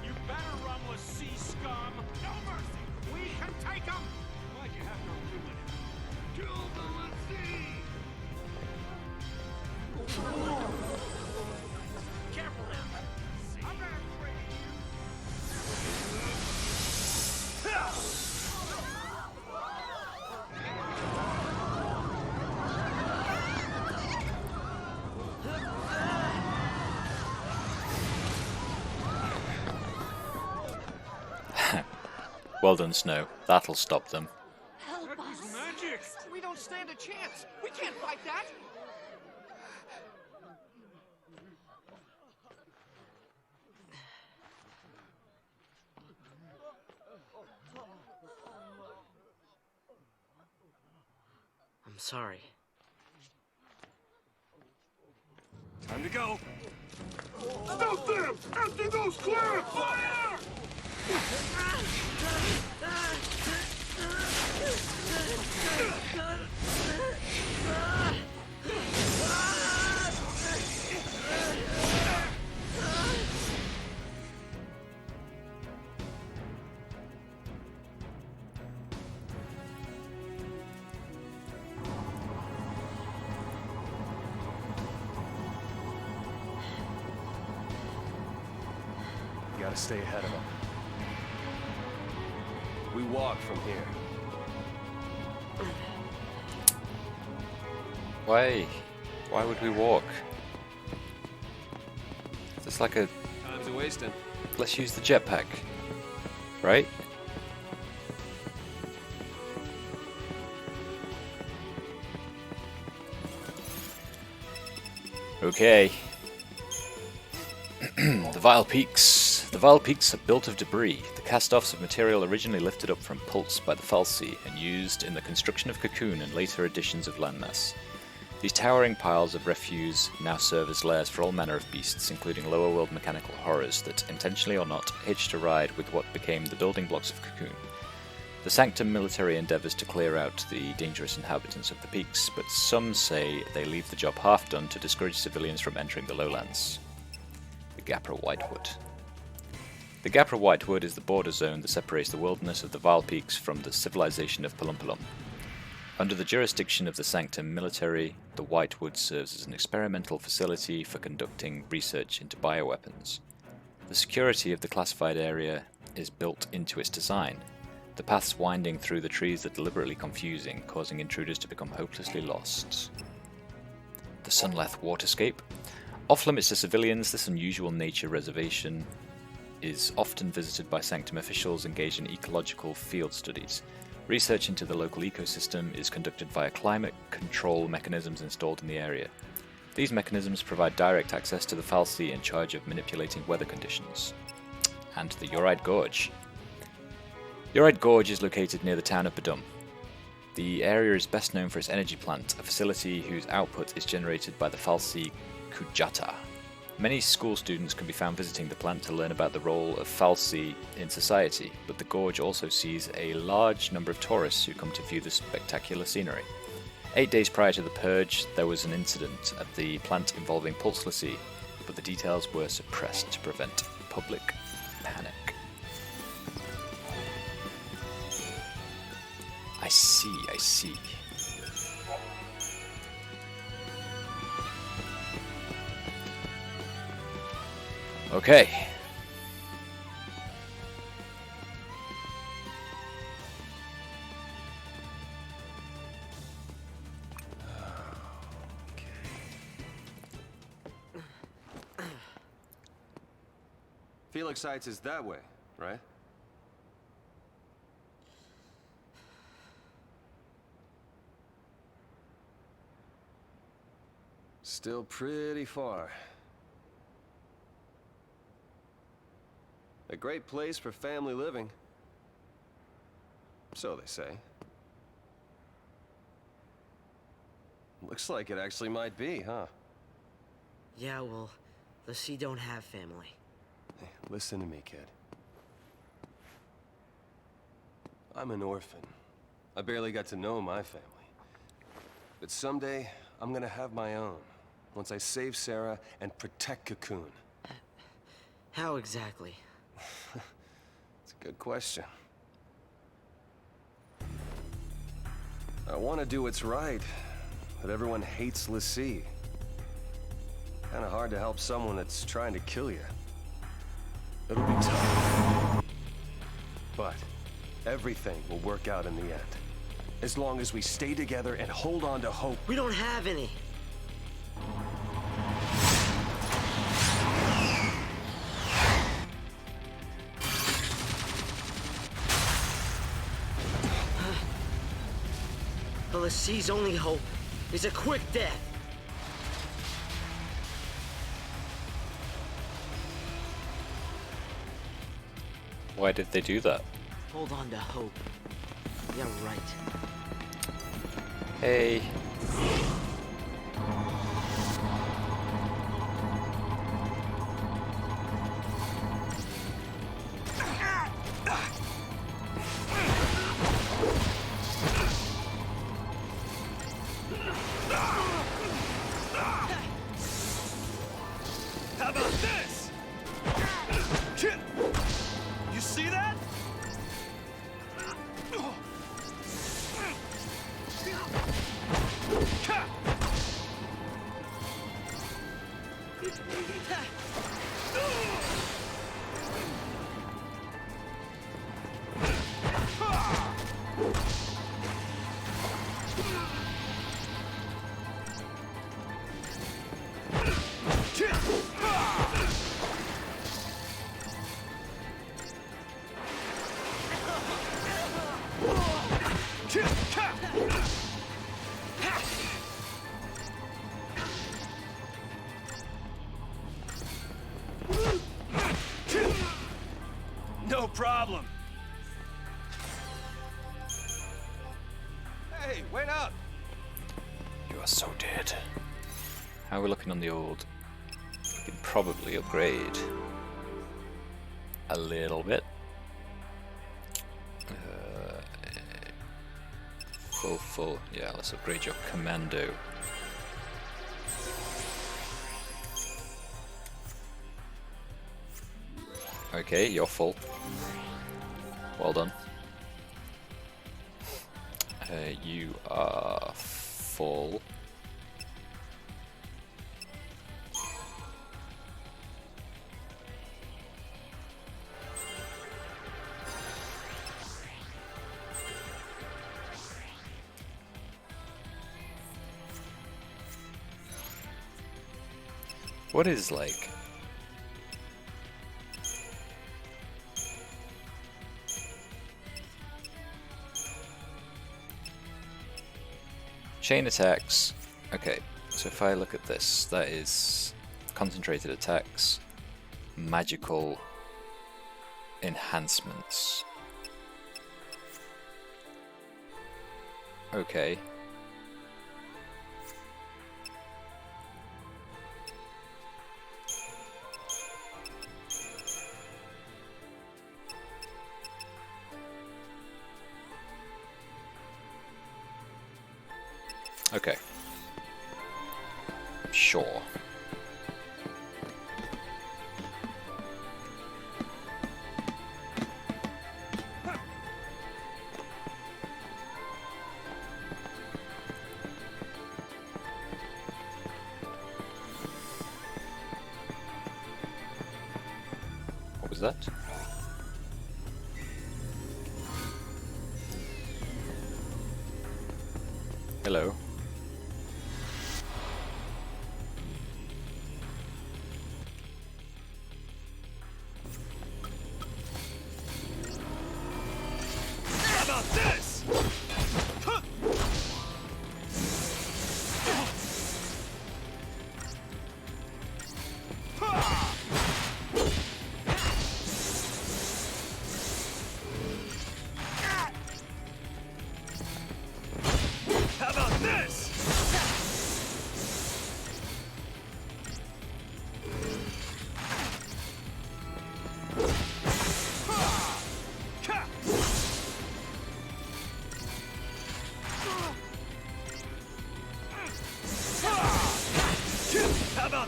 You better run, Lassie scum. No mercy. We can take him. Why'd you have to ruin it? Kill the Lassie! Careful now. I'm not afraid of you. Well done, Snow. That'll stop them. Help That was us! magic! We don't stand a chance. We can't fight that. I'm sorry. Time to go! Stop them! Empty those clear! Fire! You gotta stay ahead of them. We walk from here. Why? Why would we walk? It's like a... Time's a wasting. Let's use the jetpack. Right? Okay. The Vile Peaks. The Vile Peaks are built of debris, the cast-offs of material originally lifted up from Pulse by the Fal'Cie and used in the construction of Cocoon and later editions of Landmass. These towering piles of refuse now serve as lairs for all manner of beasts, including lower world mechanical horrors that, intentionally or not, hitched a ride with what became the building blocks of Cocoon. The Sanctum military endeavours to clear out the dangerous inhabitants of the peaks, but some say they leave the job half done to discourage civilians from entering the lowlands. The Gapra Whitewood. The Gapra Whitewood is the border zone that separates the wilderness of the Vile Peaks from the civilization of Palumpalum. Under the jurisdiction of the Sanctum military, the Whitewood serves as an experimental facility for conducting research into bioweapons. The security of the classified area is built into its design, the paths winding through the trees are deliberately confusing, causing intruders to become hopelessly lost. The Sunleth Waterscape. Off-limits to civilians, this unusual nature reservation is often visited by Sanctum officials engaged in ecological field studies. Research into the local ecosystem is conducted via climate control mechanisms installed in the area. These mechanisms provide direct access to the Fal'Cie in charge of manipulating weather conditions. And the Uride Gorge. Uride Gorge is located near the town of Badum. The area is best known for its energy plant, a facility whose output is generated by the Fal'Cie Kujata. Many school students can be found visiting the plant to learn about the role of Fal'Cie in society, but the gorge also sees a large number of tourists who come to view the spectacular scenery. 8 days prior to the purge, there was an incident at the plant involving Pulse Lassie, but the details were suppressed to prevent public panic. I see. Okay. Felix Heights is that way, right? Still pretty far. A great place for family living. So they say. Looks like it actually might be, huh? Yeah, well, the Sea don't have family. Hey, listen to me, kid. I'm an orphan. I barely got to know my family. But someday, I'm gonna have my own. Once I save Sarah and protect Cocoon. How exactly? It's a good question. I want to do what's right, but everyone hates l'Cie. Kinda hard to help someone that's trying to kill you. It'll be tough. But everything will work out in the end. As long as we stay together and hold on to hope. We don't have any. The l'Cie's only hope is a quick death. Why did they do that? Hold on to hope. Yeah, right. Hey. How about this? You see that? No problem. Hey, wait up! You are so dead. How are we looking on the old? We can probably upgrade a little bit. Full. Yeah, let's upgrade your commando. Okay, you're full. Well done. You are full. What is like? Chain attacks. Okay, so if I look at this, that is concentrated attacks, magical enhancements. Okay. Okay. Sure. What was that? Hello.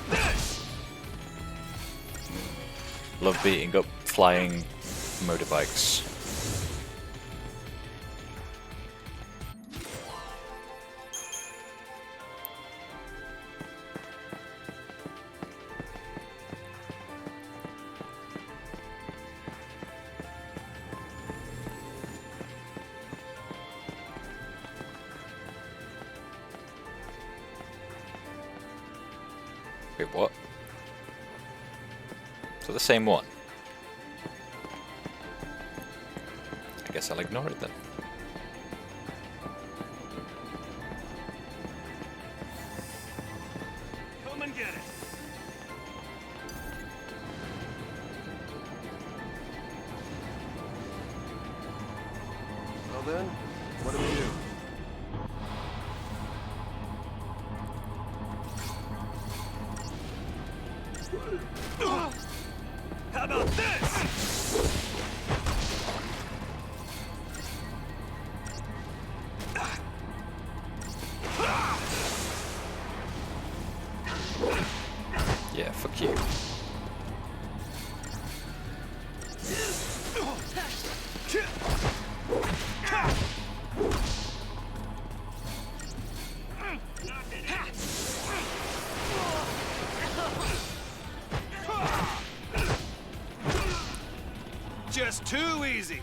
this? Love beating up flying motorbikes. Wait, what? So the same one? I guess I'll ignore it then. Come and get it. Well then, what do we do? How about this? Yeah, fuck you. Just too easy.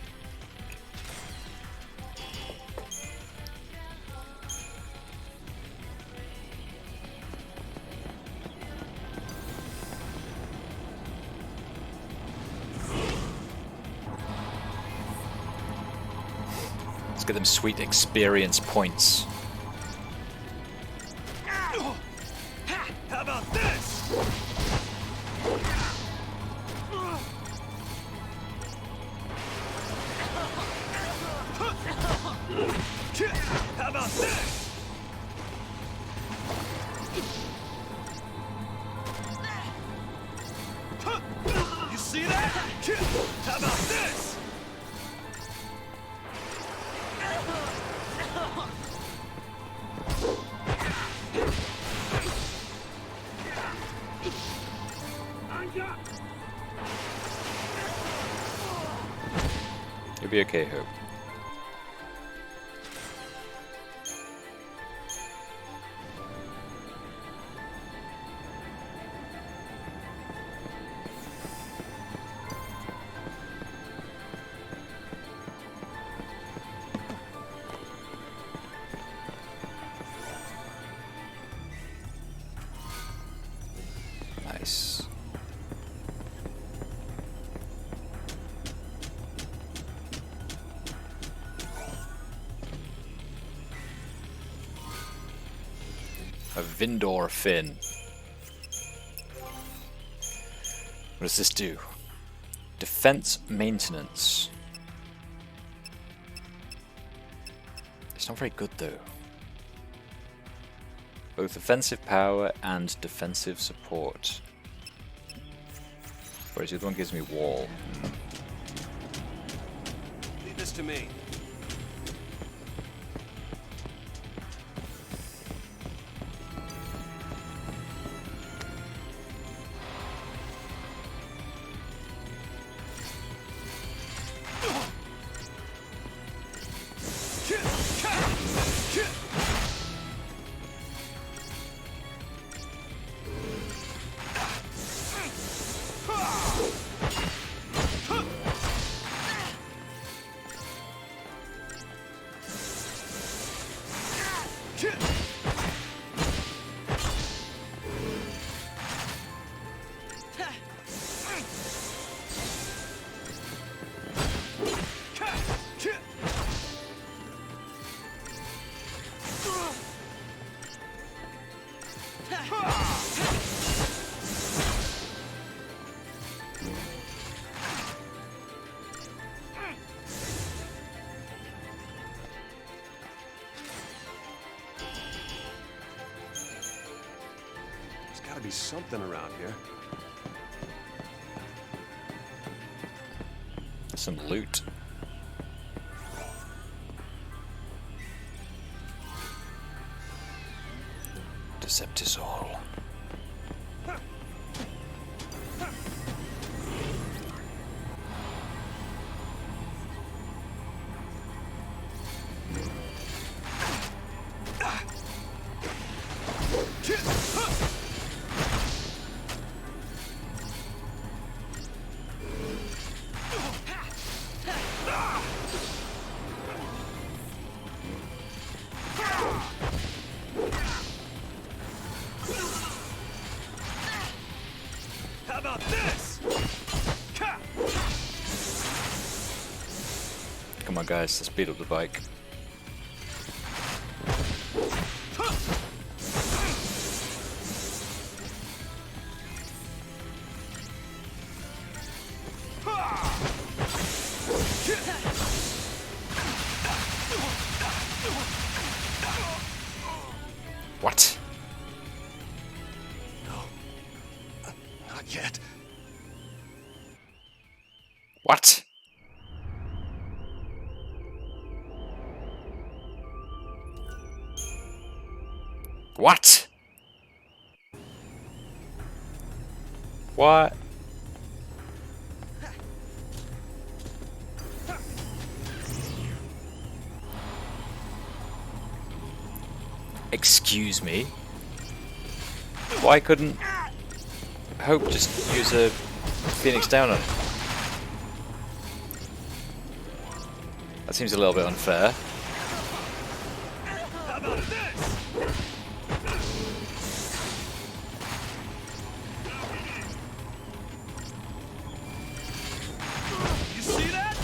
Let's get them sweet experience points. How about this? How about this? You see that? How about this? You'll be okay, Hope. Nice. A Vindor fin. What does this do? Defense maintenance. It's not very good though. Both offensive power and defensive support. Whereas the other one gives me wall. Leave this to me. There's gotta be something around here. Some loot. Deceptisol. How about this? Come on, guys, let's speed up the bike. What? No. Not yet. What? What? What? Excuse me? Why couldn't Hope just use a Phoenix Down on it? That seems a little bit unfair. How about this? You see that?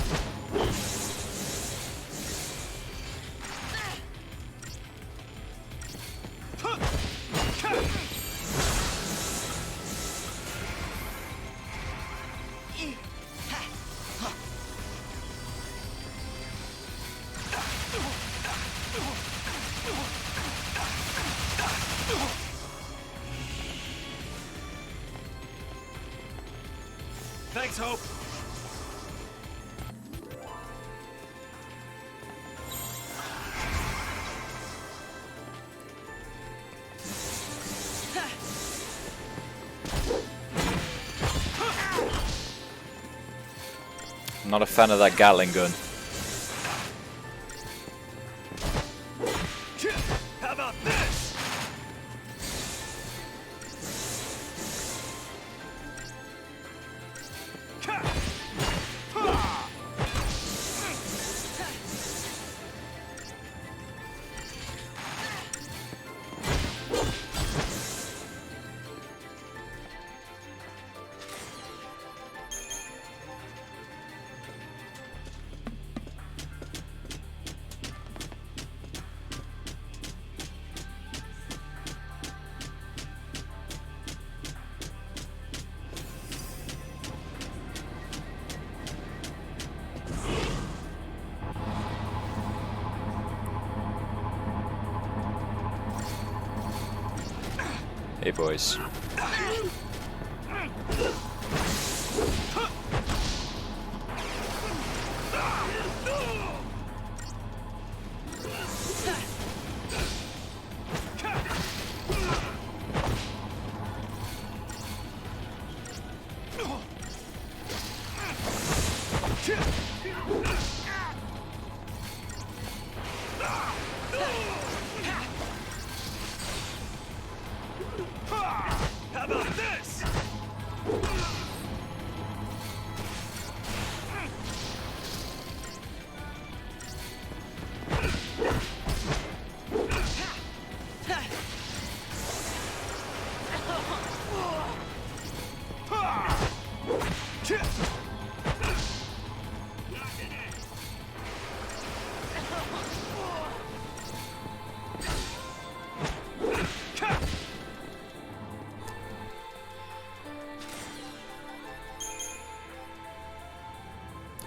Thanks, Hope. I'm not a fan of that Gatling gun. How about this? Hey, boys. How about this?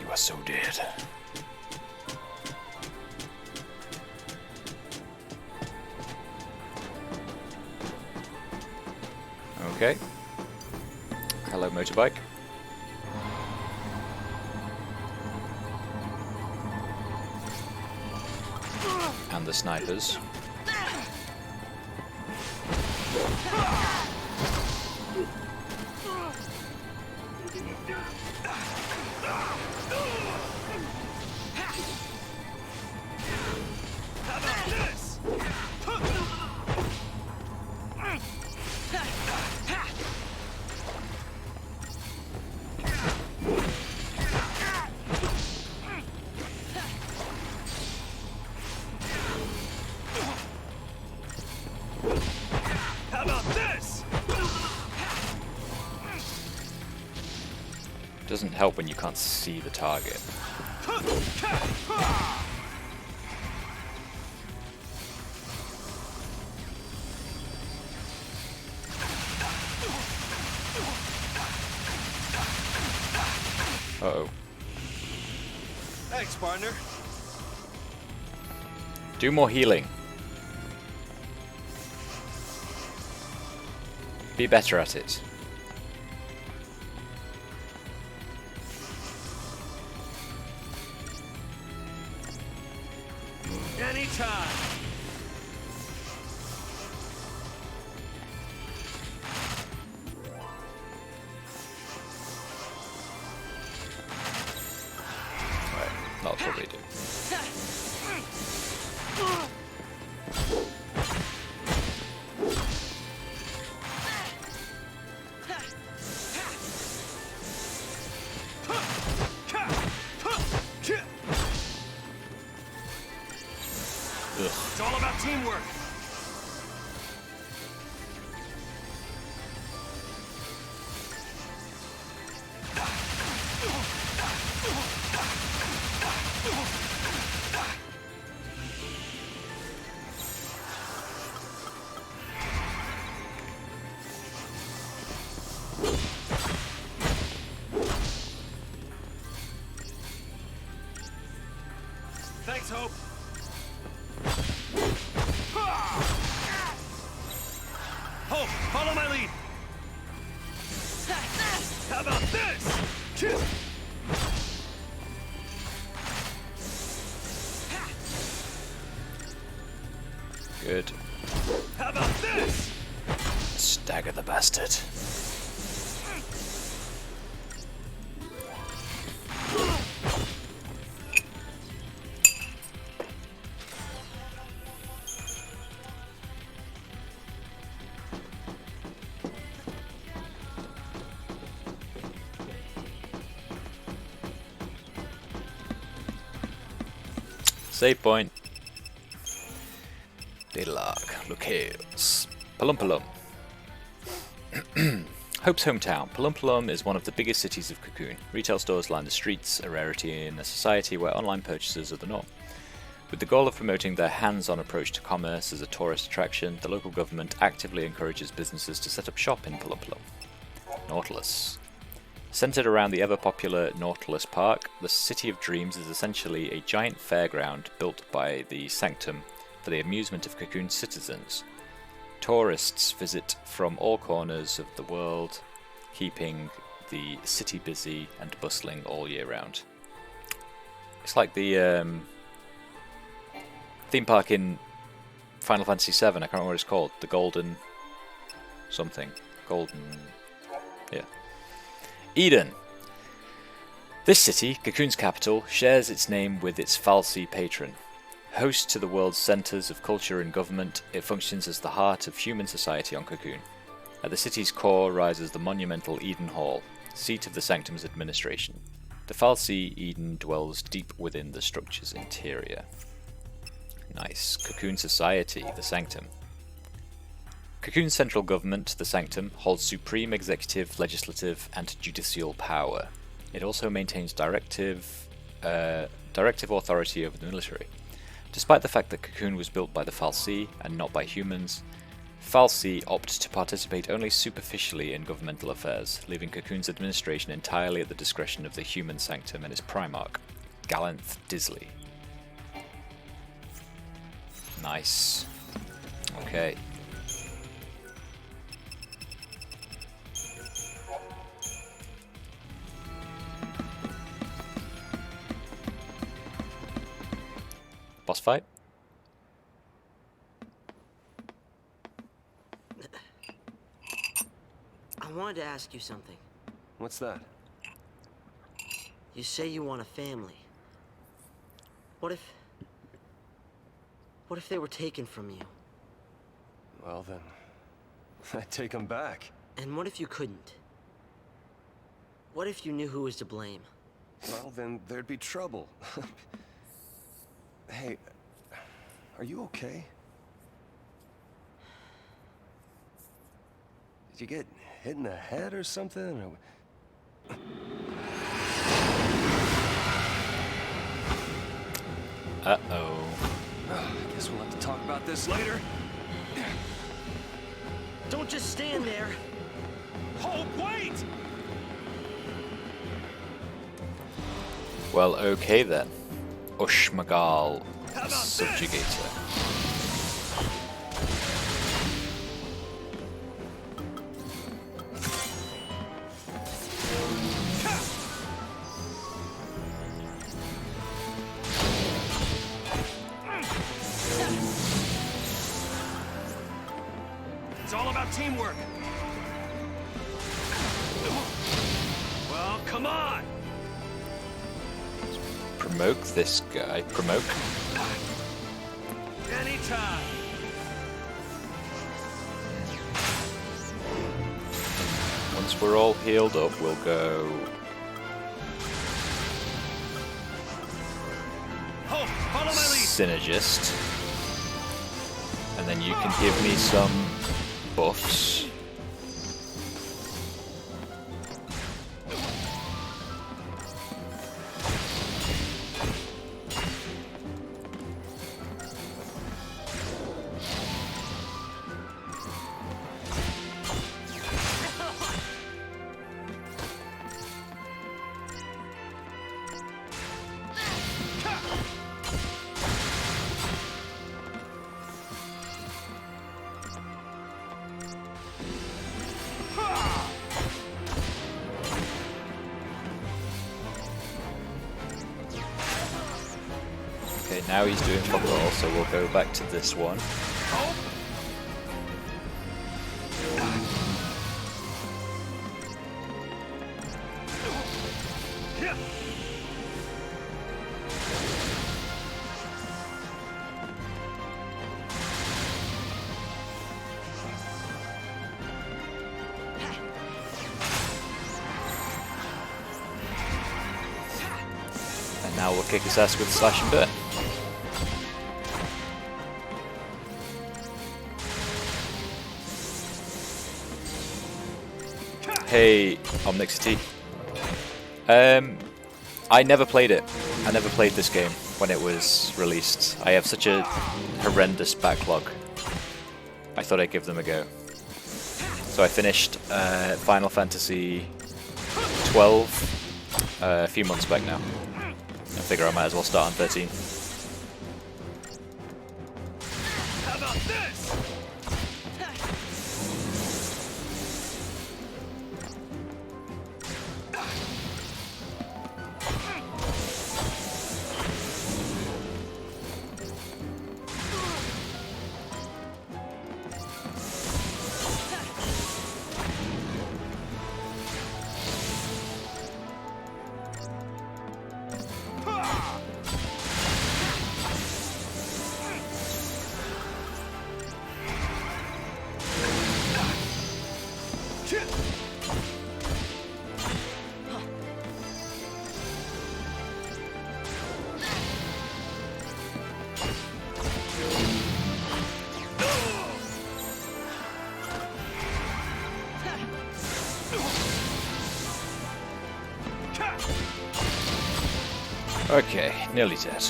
You are so dead. Okay. Hello, motorbike. And the snipers. How about this? How about this? Doesn't help when you can't see the target. Uh-oh. Thanks, partner. Do more healing. Be better at it. Anytime. Right, that'll probably do. It's all about teamwork. Thanks, Hope. Hope, follow my lead. How about this? Good. How about this? Stagger the bastard. Save point. Diddlark, locales. Palumpalum. Hope's hometown. Palumpalum is one of the biggest cities of Cocoon. Retail stores line the streets, a rarity in a society where online purchases are the norm. With the goal of promoting their hands-on approach to commerce as a tourist attraction, the local government actively encourages businesses to set up shop in Palumpalum. Nautilus. Centered around the ever-popular Nautilus Park, the City of Dreams is essentially a giant fairground built by the Sanctum for the amusement of Cocoon's citizens. Tourists visit from all corners of the world, keeping the city busy and bustling all year round. It's like the theme park in Final Fantasy VII, I can't remember what it's called, the Golden something. Yeah. Eden. This city, Cocoon's capital, shares its name with its Fal'Cie patron. Host to the world's centres of culture and government, it functions as the heart of human society on Cocoon. At the city's core rises the monumental Eden Hall, seat of the Sanctum's administration. The Fal'Cie Eden dwells deep within the structure's interior. Nice. Cocoon Society, the Sanctum. Cocoon's central government, the Sanctum, holds supreme executive, legislative, and judicial power. It also maintains directive authority over the military. Despite the fact that Cocoon was built by the Fal'Cie and not by humans, Fal'Cie opt to participate only superficially in governmental affairs, leaving Cocoon's administration entirely at the discretion of the human Sanctum and its Primarch, Galanth Disley. Nice. Okay. Boss fight? I wanted to ask you something. What's that? You say you want a family. What if they were taken from you? Well then, I'd take them back. And what if you couldn't? What if you knew who was to blame? Well then, there'd be trouble. Hey, are you okay? Did you get hit in the head or something? Or... Uh-oh. Guess we'll have to talk about this later. Don't just stand there. Hope, wait! Well, okay then. Ushmagal Subjugator. It's all about teamwork. Well, come on! Promote this guy. Promote. Anytime! Once we're all healed up, we'll go. Hope, follow my lead! Synergist. And then you can give me some buffs. Okay, now he's doing fuck all, so we'll go back to this one. And now we'll kick his ass with Slash and Burn. Hey, Omnixity. I never played it. I never played this game when it was released. I have such a horrendous backlog. I thought I'd give them a go. So I finished Final Fantasy XII a few months back now. I figure I might as well start on 13. How about this? Okay, nearly dead.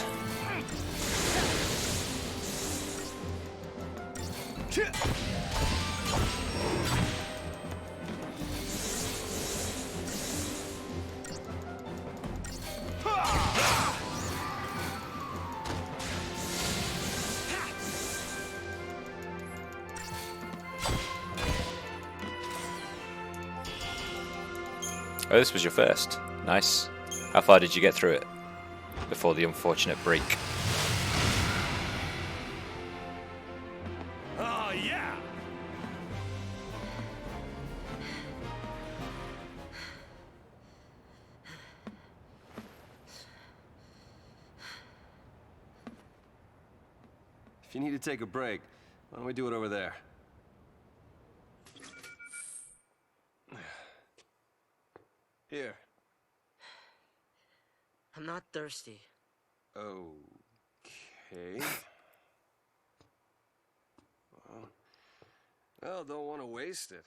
Oh, this was your first. Nice. How far did you get through it before the unfortunate break? Oh, yeah! If you need to take a break, why don't we do it over there? Here. I'm not thirsty. Okay. Well, don't want to waste it.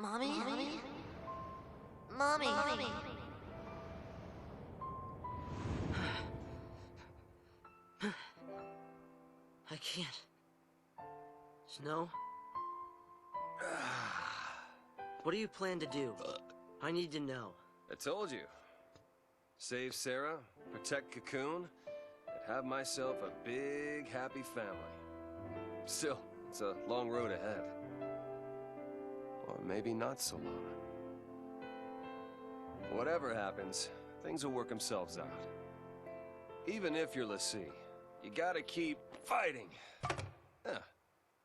Mommy? Mommy? I can't. Snow? What do you plan to do? I need to know. I told you. Save Sarah, protect Cocoon, and have myself a big, happy family. Still, it's a long road ahead. Or maybe not so long. Whatever happens, things will work themselves out. Even if you're l'Cie, you gotta keep fighting. Yeah.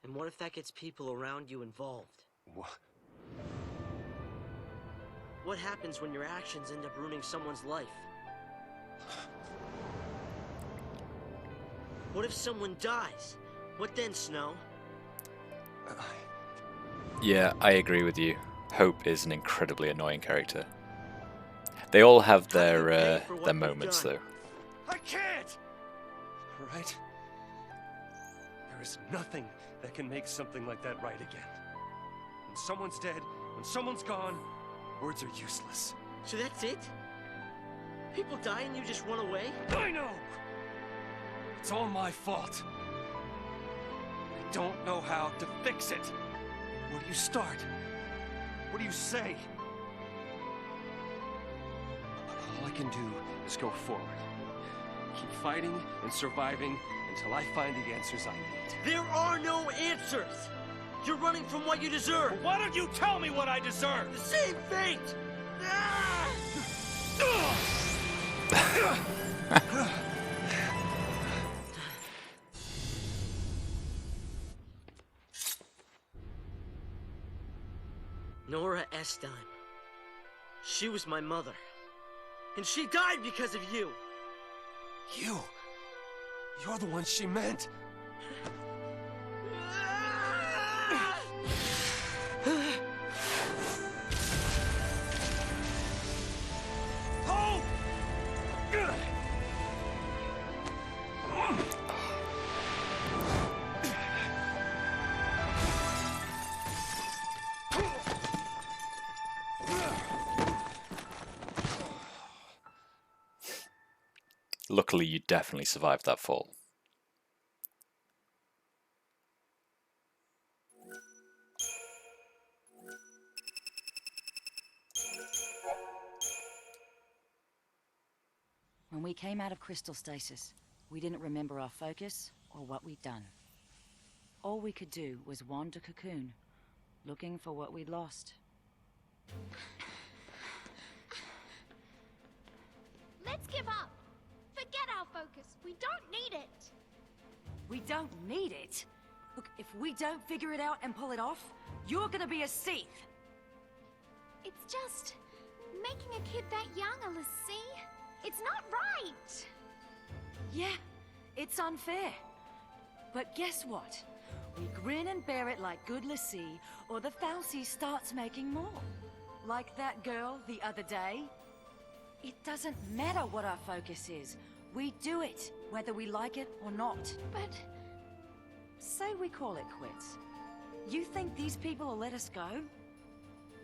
And what if that gets people around you involved? What? What happens when your actions end up ruining someone's life? What if someone dies? What then, Snow? Yeah, I agree with you. Hope is an incredibly annoying character. They all have their moments, though. I can't! Right? There is nothing that can make something like that right again. When someone's dead, when someone's gone, words are useless. So that's it? People die and you just run away? I know! It's all my fault. I don't know how to fix it. Where do you start? What do you say? All I can do is go forward. Keep fighting and surviving until I find the answers I need. There are no answers! You're running from what you deserve! Well, why don't you tell me what I deserve? The same fate! Ah! Nora Estine. She was my mother. And she died because of you! You're the one she meant! Hope! Luckily, you definitely survived that fall. When we came out of crystal stasis, we didn't remember our focus or what we'd done. All we could do was wander Cocoon, looking for what we'd lost. Let's give up. Forget our focus. We don't need it. We don't need it? Look, if we don't figure it out and pull it off, you're gonna be a Sith. It's just making a kid that young a l'Cie. It's not right. Yeah, it's unfair. But guess what? We grin and bear it like good l'Cie, or the fal'Cie starts making more. Like that girl the other day. It doesn't matter what our focus is. We do it, whether we like it or not. But... Say we call it quits. You think these people will let us go?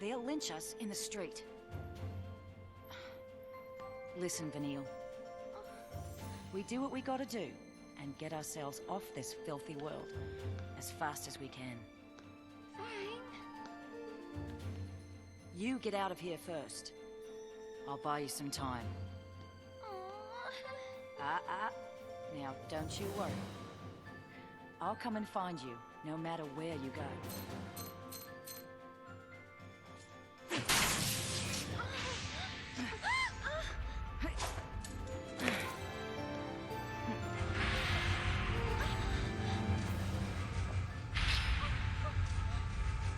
They'll lynch us in the street. Listen, Vanille. We do what we gotta do, and get ourselves off this filthy world as fast as we can. Fine. You get out of here first. I'll buy you some time. Now, don't you worry. I'll come and find you, no matter where you go.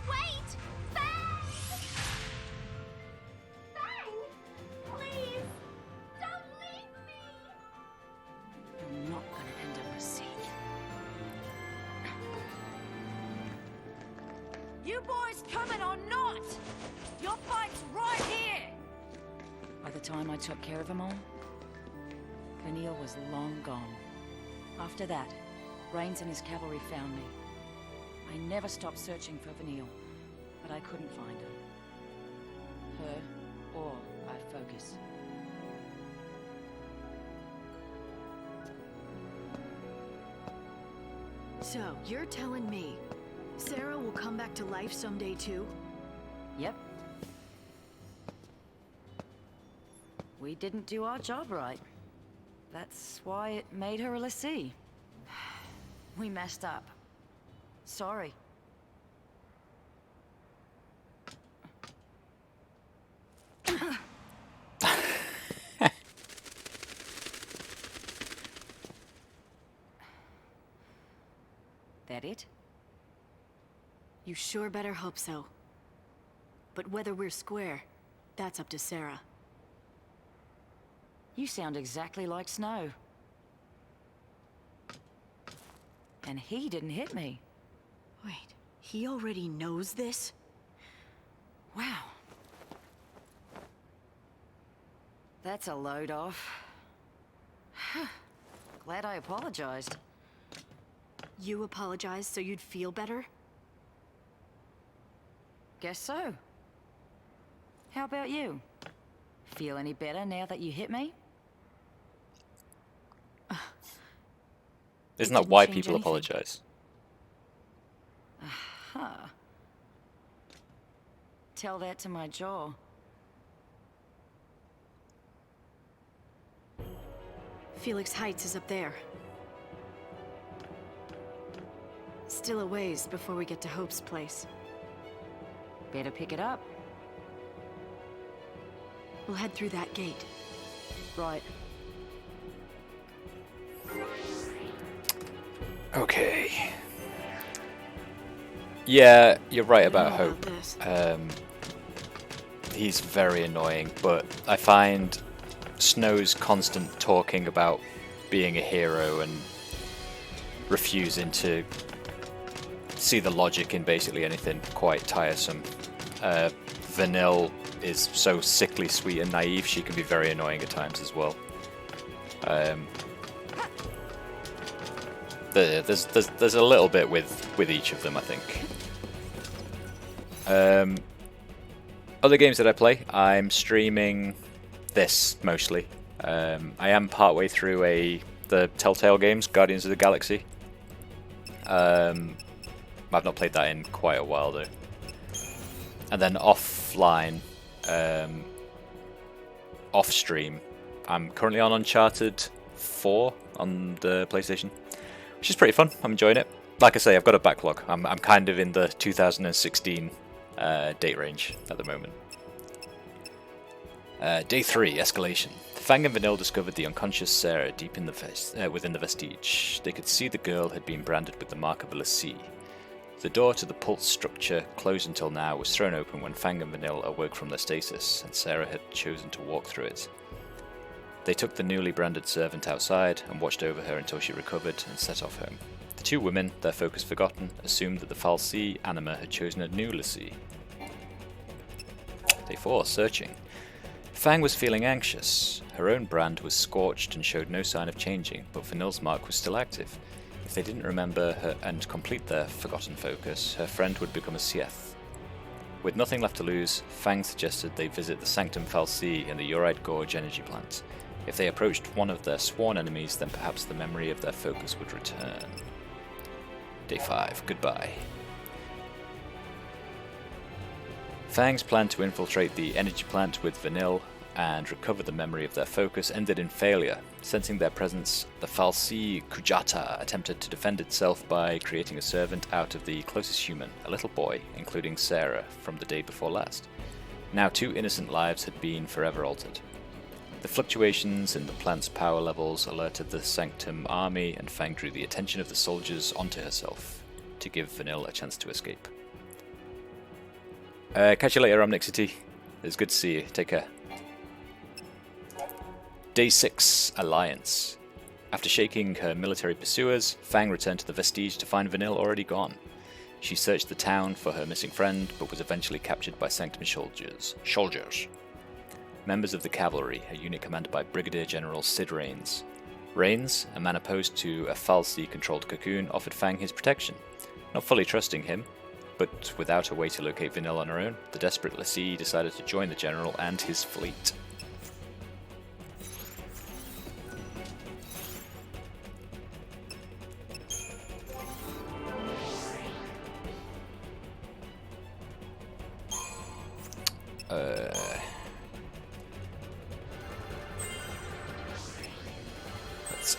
Wait! Fang! Fang! Please! Don't leave me! You're not gonna end up a Sith. You boys coming or not? Your fight's right here! By the time I took care of them all, Vanille was long gone. After that, Rains and his cavalry found me. I never stopped searching for Vanille, but I couldn't find her. her, or our focus. So, you're telling me Sarah will come back to life someday too? Yep. We didn't do our job right. That's why it made her a lessee. We messed up. Sorry. That it? You sure better hope so. But whether we're square, that's up to Sarah. You sound exactly like Snow. And he didn't hit me. Wait, he already knows this? Wow. That's a load off. Glad I apologized. You apologized so you'd feel better? Guess so. How about you? Feel any better now that you hit me? Isn't that why people apologize? Huh. Tell that to my jaw. Felix Heights is up there. Still a ways before we get to Hope's place. Better pick it up. We'll head through that gate. Right. Okay. Yeah, you're right about Hope. He's very annoying, but I find Snow's constant talking about being a hero and refusing to see the logic in basically anything quite tiresome. Vanille is so sickly sweet and naive, she can be very annoying at times as well. There's a little bit with each of them, I think. Other games that I play, I'm streaming this mostly. I am partway through the Telltale games, Guardians of the Galaxy. I've not played that in quite a while though. And then offline, off stream, I'm currently on Uncharted 4 on the PlayStation, which is pretty fun. I'm enjoying it. Like I say, I've got a backlog. I'm kind of in the 2016 date range at the moment. Day 3, Escalation. Fang and Vanille discovered the unconscious Sarah deep in the within the vestige. They could see the girl had been branded with the mark of a lessee. The door to the pulse structure, closed until now, was thrown open when Fang and Vanille awoke from their stasis, and Sarah had chosen to walk through it. They took the newly branded servant outside and watched over her until she recovered and set off home. The two women, their focus forgotten, assumed that the fal'Cie anima had chosen a new lessee. Day 4, Searching. Fang was feeling anxious. Her own brand was scorched and showed no sign of changing, but Vanille's mark was still active. If they didn't remember her and complete their forgotten focus, her friend would become a Sieth. With nothing left to lose, Fang suggested they visit the Sanctum fal'Cie in the Urite Gorge energy plant. If they approached one of their sworn enemies, then perhaps the memory of their focus would return. Day 5, Goodbye. Fang's plan to infiltrate the energy plant with Vanille and recover the memory of their focus ended in failure. Sensing their presence, the fal'Cie Kujata attempted to defend itself by creating a servant out of the closest human, a little boy, including Sarah, from the day before last. Now 2 innocent lives had been forever altered. The fluctuations in the plant's power levels alerted the Sanctum army, and Fang drew the attention of the soldiers onto herself, to give Vanille a chance to escape. Catch you later, Omnixity. It's good to see you. Take care. Day 6, Alliance. After shaking her military pursuers, Fang returned to the Vestige to find Vanille already gone. She searched the town for her missing friend, but was eventually captured by Sanctum soldiers. Members of the cavalry, a unit commanded by Brigadier General Sid Raines. Raines, a man opposed to a fal'Cie-controlled cocoon, offered Fang his protection. Not fully trusting him, But without a way to locate Vanille on her own, the desperate Lassie decided to join the general and his fleet. Let's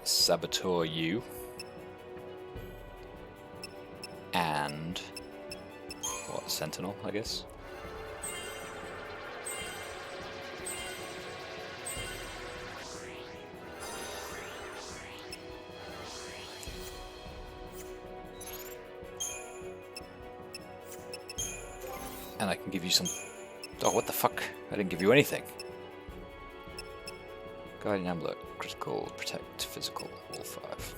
saboteur you. And what, Sentinel, I guess? And I can give you some... Oh, what the fuck? I didn't give you anything. Guardian Amulet, critical, protect, physical, Wolfulv.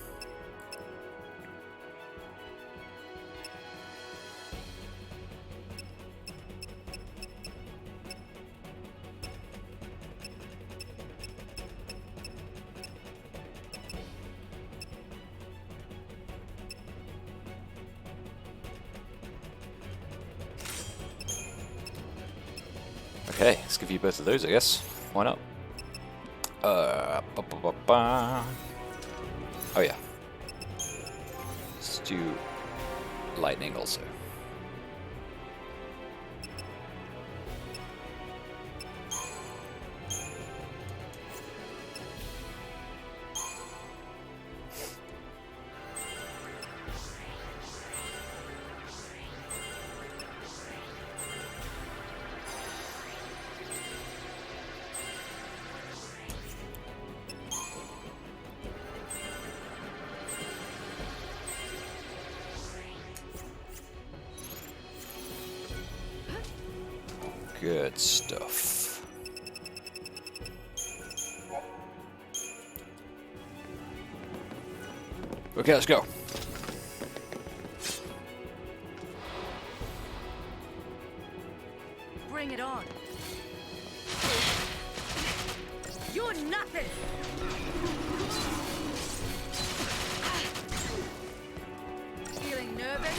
Okay, let's give you both of those, I guess. Why not? Oh yeah. Let's do lightning also. Good stuff. Okay, let's go. Bring it on. You're nothing. Feeling nervous?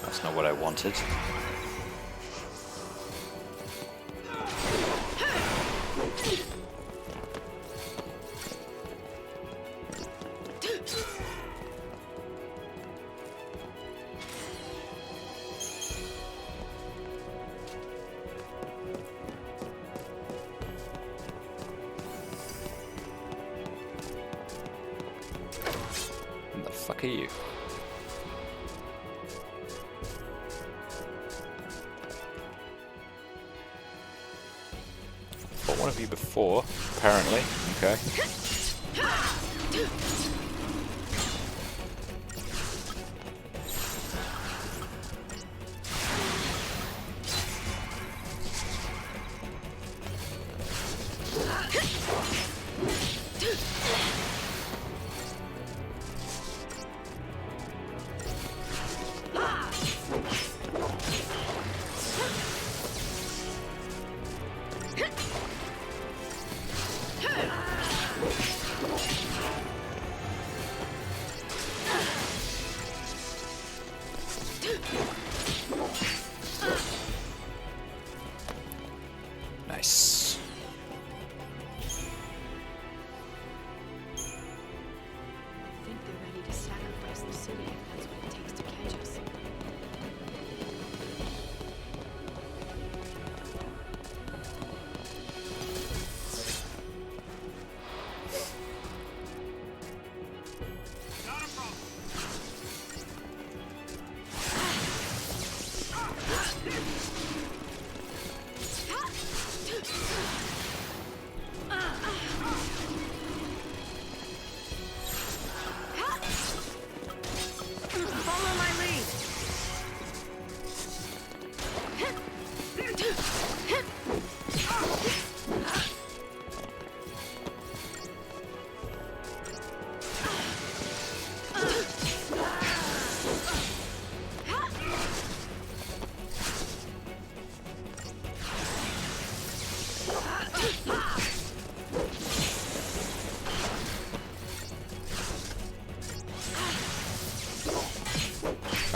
That's not what I wanted. What the fuck are you? Fought one of you before, apparently. Okay.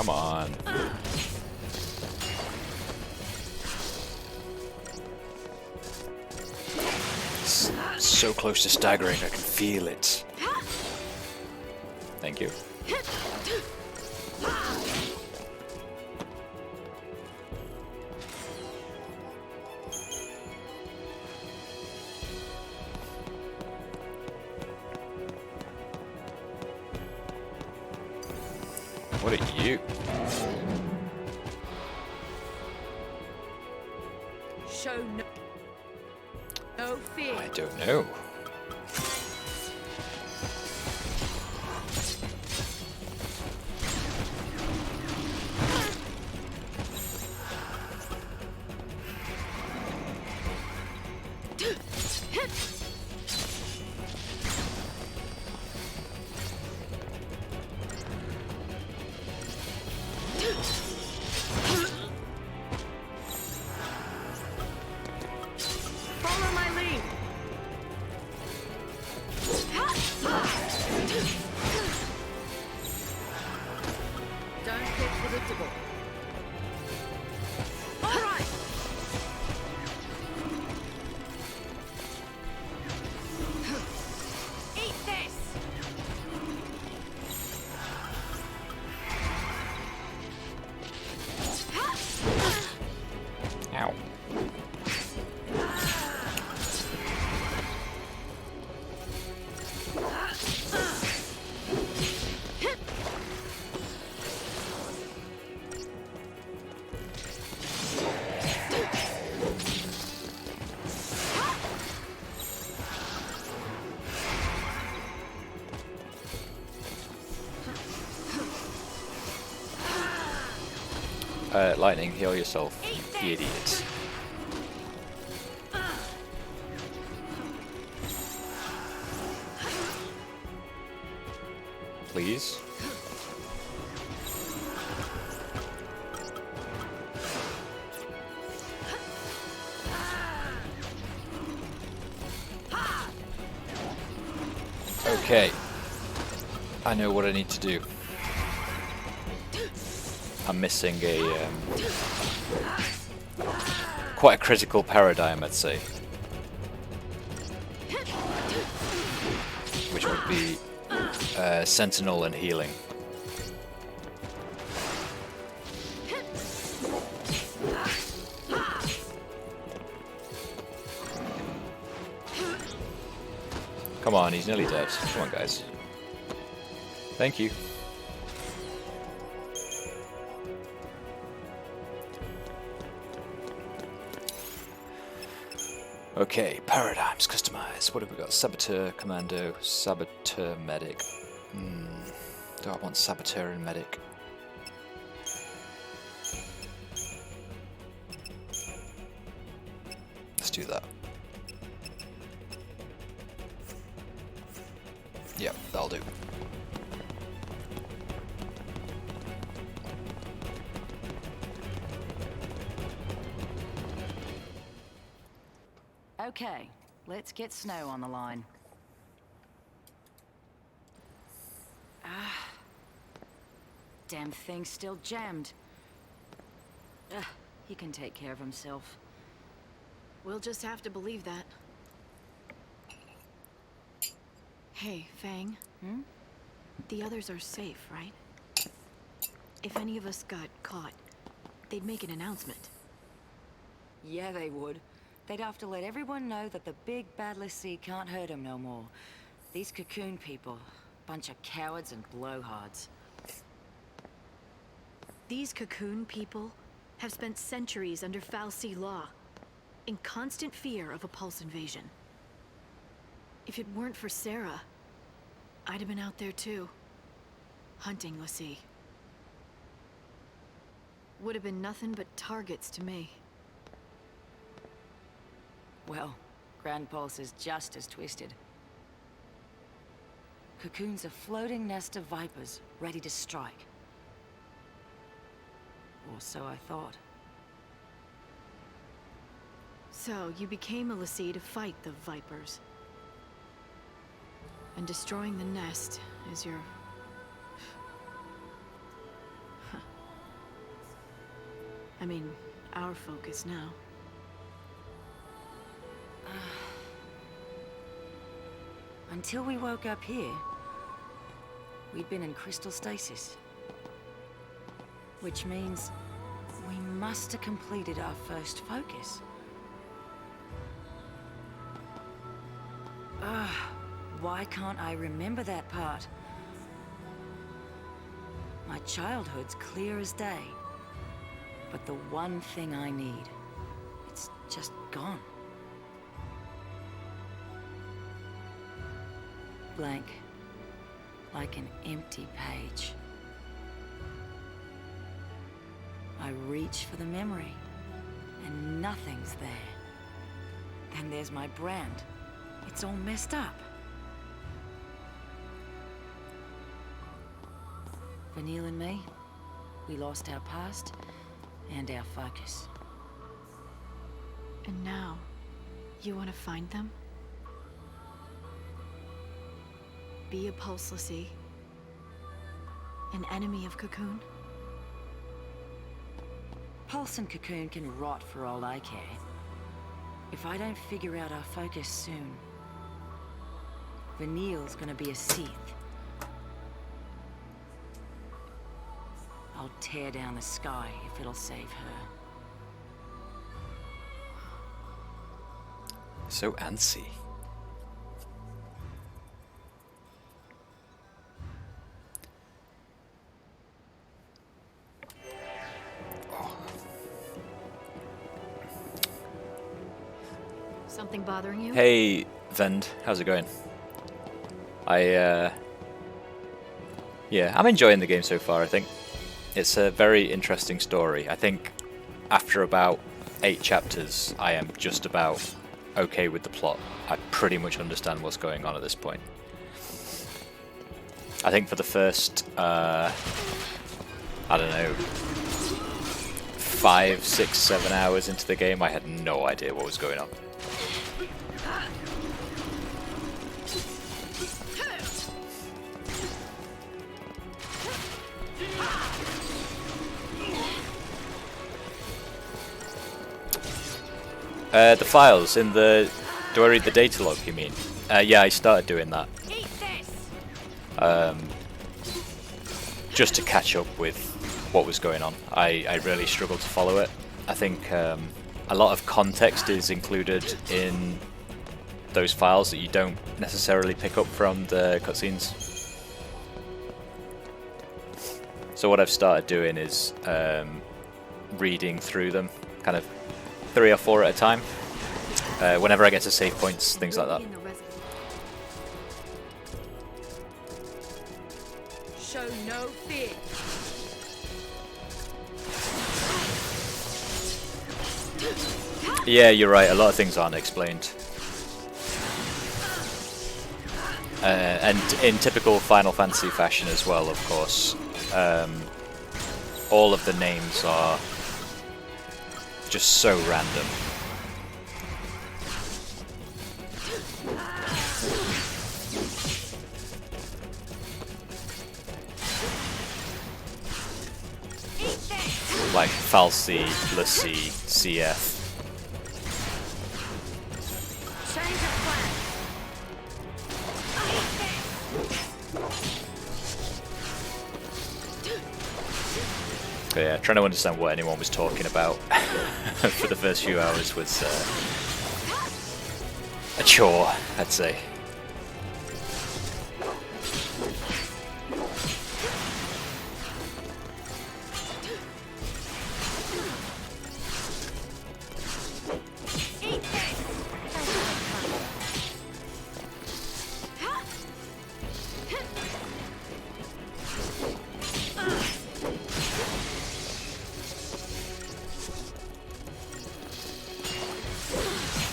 Come on. It's so close to staggering, I can feel it. Thank you. What are you? Show no fear. I don't know. Follow my lead. Don't get predictable. All right. Eat this. Ow. Lightning, heal yourself, you idiot. Please? Okay. I know what I need to do. I'm missing a quite a critical paradigm, I'd say, which would be Sentinel and healing. Come on, he's nearly dead. Come on, guys. Thank you. Okay, paradigms, customize. What have we got? Saboteur, Commando, Saboteur, Medic. Do I want Saboteur and Medic? Let's do that. Yep, that'll do. Okay, let's get Snow on the line. Ah, damn thing's still jammed. He can take care of himself. We'll just have to believe that. Hey, Fang. Hmm? The others are safe, right? If any of us got caught, they'd make an announcement. Yeah, they would. They'd have to let everyone know that the big bad Lassie can't hurt him no more. These Cocoon people, bunch of cowards and blowhards. These Cocoon people have spent centuries under fal'Cie law, in constant fear of a Pulse invasion. If it weren't for Sarah, I'd have been out there too, hunting Lassie. Would have been nothing but targets to me. Well, Grand Pulse is just as twisted. Cocoon's a floating nest of vipers, ready to strike. Or so I thought. So, you became a Lassie to fight the Vipers. And destroying the nest is your... I mean, our focus now. Until we woke up here, we'd been in crystal stasis. Which means we must have completed our first focus. Why can't I remember that part? My childhood's clear as day. But the one thing I need, it's just gone. Blank. Like an empty page. I reach for the memory, and nothing's there. Then there's my brand. It's all messed up. Vanille and me, we lost our past and our focus. And now, you want to find them? Be a Pulse l'Cie? An enemy of Cocoon? Pulse and Cocoon can rot for all I care. If I don't figure out our focus soon, Vanille's gonna be a Sith. I'll tear down the sky if it'll save her. So antsy. Something bothering you? Hey, Vend, how's it going? Yeah, I'm enjoying the game so far, I think. It's a very interesting story. I think after about 8 chapters, I am just about okay with the plot. I pretty much understand what's going on at this point. I think for the first, I don't know, 5, 6, 7 hours into the game, I had no idea what was going on. The files in the... Do I read the data log, you mean? Yeah, I started doing that. Just to catch up with what was going on. I really struggled to follow it. I think a lot of context is included in those files that you don't necessarily pick up from the cutscenes. So what I've started doing is reading through them, kind of 3 or 4 at a time. Whenever I get to save points, things like that. Show no fear. Yeah, you're right. A lot of things aren't explained. And in typical Final Fantasy fashion as well, of course, all of the names are just so random. Like Fal'Cie, l'Cie, CF. So yeah, trying to understand what anyone was talking about for the first few hours was a chore, I'd say.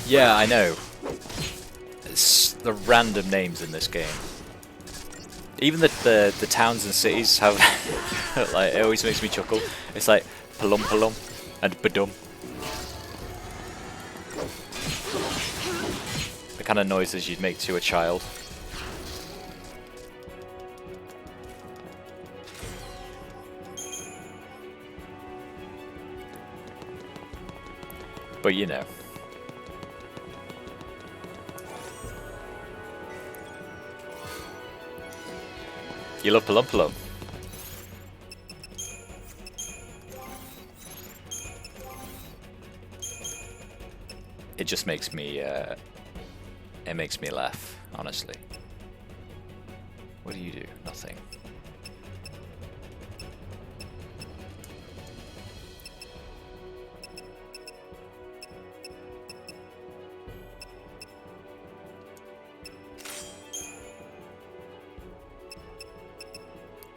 Yeah, I know. It's the random names in this game. Even the towns and cities have like, it always makes me chuckle. It's like Palum Palum and Badum. The kind of noises you'd make to a child. But you know. You love Palumpalum. It just makes me, it makes me laugh, honestly. What do you do? Nothing.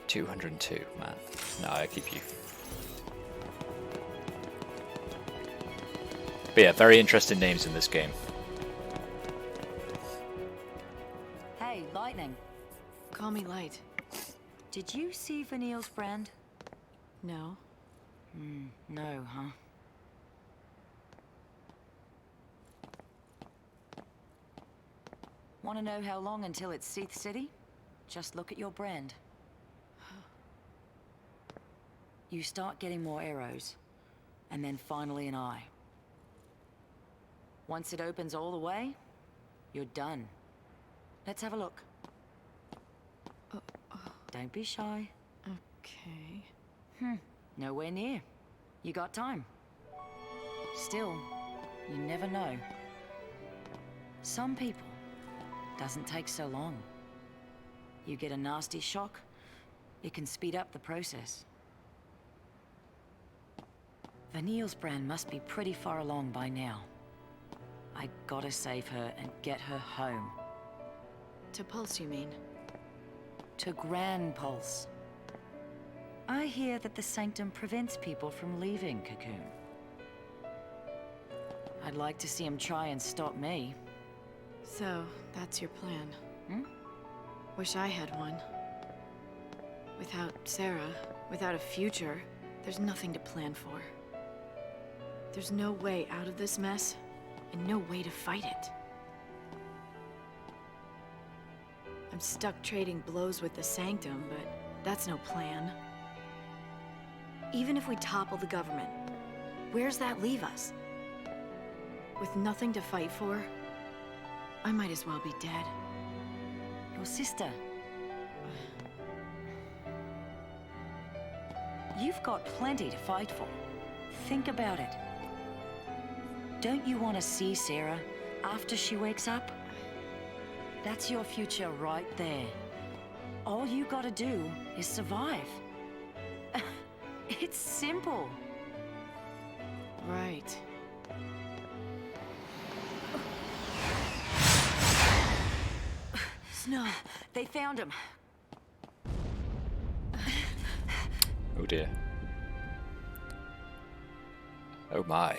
$202, man. No, I keep you. But yeah, very interesting names in this game. Hey, Lightning. Call me Light. Did you see Vanille's brand? No. No, huh? Want to know how long until it's Seath City? Just look at your brand. You start getting more arrows, and then finally an eye. Once it opens all the way, you're done. Let's have a look. Don't be shy. Okay. Nowhere near. You got time. Still, you never know. Some people, doesn't take so long. You get a nasty shock, it can speed up the process. Vanille's brand must be pretty far along by now. I gotta save her and get her home. To Pulse, you mean? To Gran Pulse. I hear that the Sanctum prevents people from leaving Cocoon. I'd like to see him try and stop me. So, that's your plan. Wish I had one. Without Sarah, without a future, there's nothing to plan for. There's no way out of this mess, and no way to fight it. I'm stuck trading blows with the Sanctum, but that's no plan. Even if we topple the government, where's that leave us? With nothing to fight for, I might as well be dead. Your sister. You've got plenty to fight for. Think about it. Don't you want to see Sarah after she wakes up? That's your future right there. All you gotta do is survive. It's simple. Right. Snow, they found him. Oh dear. Oh my.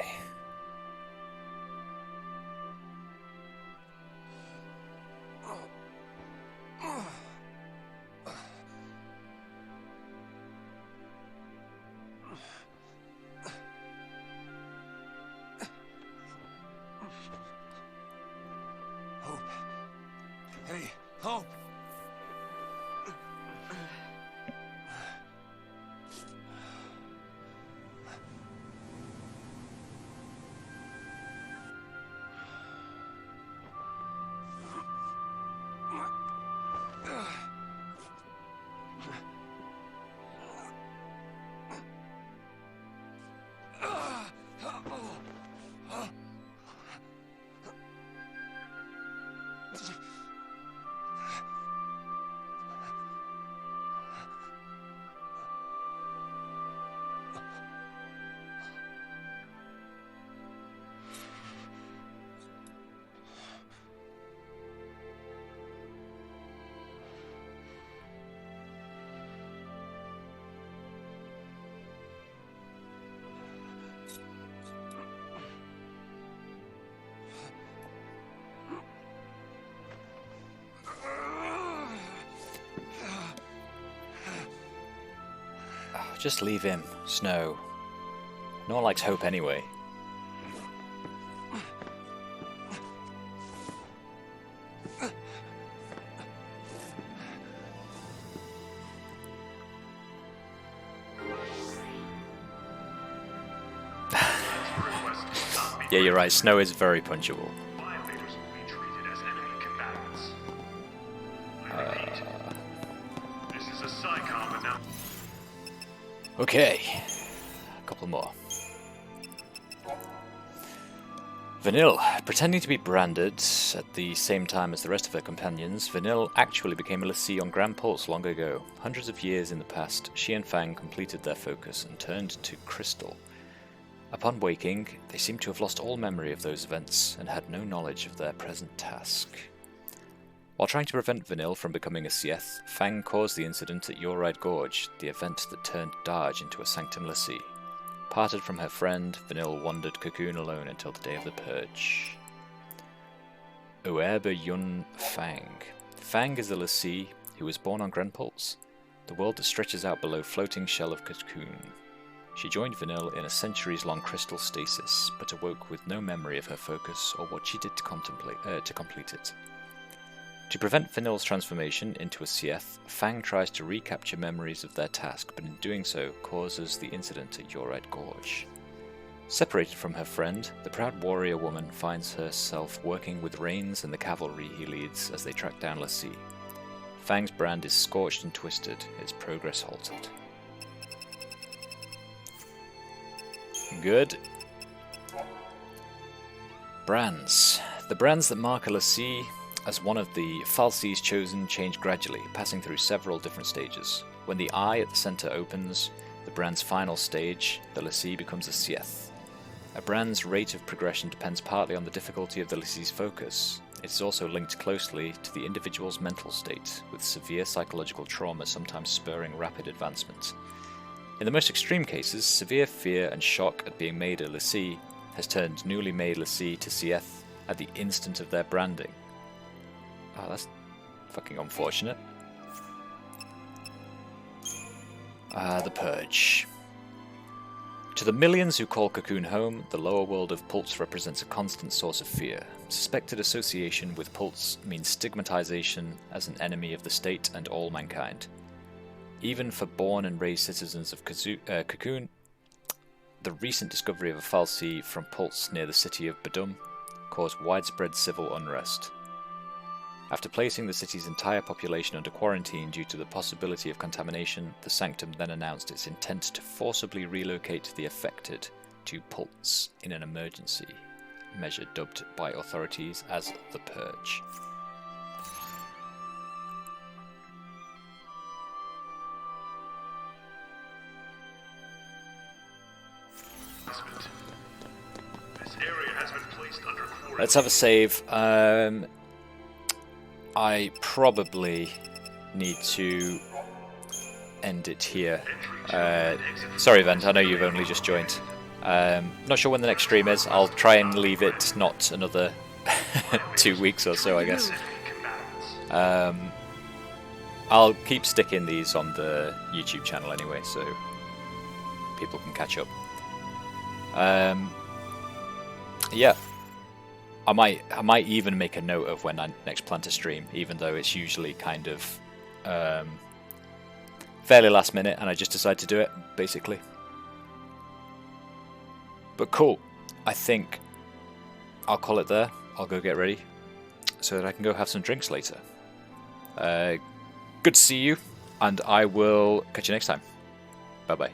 Hope. Hey, Hope! Just leave him, Snow. No one likes Hope anyway. Request will not be Yeah, you're right. Snow is very punchable. Violators will be treated as enemy combatants. I repeat, this is a SciComm announcement. Okay, a couple more. Vanille, pretending to be branded at the same time as the rest of her companions, Vanille actually became a l'Cie on Grand Pulse long ago. Hundreds of years in the past, she and Fang completed their focus and turned to crystal. Upon waking, they seemed to have lost all memory of those events and had no knowledge of their present task. While trying to prevent Vanille from becoming a XIII, Fang caused the incident at Yoride Gorge, the event that turned Darge into a Sanctum l'Cie. Parted from her friend, Vanille wandered Cocoon alone until the day of the Purge. Oerbe Yun Fang. Fang is a l'Cie who was born on Grand Pulse, the world that stretches out below floating shell of Cocoon. She joined Vanille in a centuries-long crystal stasis, but awoke with no memory of her focus or what she did to complete it. To prevent Vanille's transformation into a XIII, Fang tries to recapture memories of their task, but in doing so causes the incident at Yoride Gorge. Separated from her friend, the proud warrior woman finds herself working with Rains and the cavalry he leads as they track down l'Cie. Fang's brand is scorched and twisted, its progress halted. Good. Brands. The brands that mark a l'Cie as one of the fal'Cies chosen change gradually, passing through several different stages. When the eye at the center opens, the brand's final stage, the l'Cie becomes a XIII. A brand's rate of progression depends partly on the difficulty of the l'Cie's focus. It is also linked closely to the individual's mental state, with severe psychological trauma sometimes spurring rapid advancement. In the most extreme cases, severe fear and shock at being made a l'Cie has turned newly made l'Cie to XIII at the instant of their branding. Oh, that's fucking unfortunate. The Purge. To the millions who call Cocoon home, the lower world of Pulse represents a constant source of fear. Suspected association with Pulse means stigmatization as an enemy of the state and all mankind. Even for born and raised citizens of Cocoon, the recent discovery of a fal'Cie from Pulse near the city of Badum caused widespread civil unrest. After placing the city's entire population under quarantine due to the possibility of contamination, the Sanctum then announced its intent to forcibly relocate the affected to Pulse in an emergency measure dubbed by authorities as the Purge. This area has been placed under quarantine. Let's have a save. I probably need to end it here. Sorry, Vent, I know you've only just joined. Not sure when the next stream is. I'll try and leave it not another 2 weeks or so, I guess. I'll keep sticking these on the YouTube channel anyway, so people can catch up. Yeah. I might even make a note of when I next plan to stream, even though it's usually kind of fairly last minute and I just decide to do it, basically. But cool. I think I'll call it there. I'll go get ready so that I can go have some drinks later. Good to see you, and I will catch you next time. Bye-bye.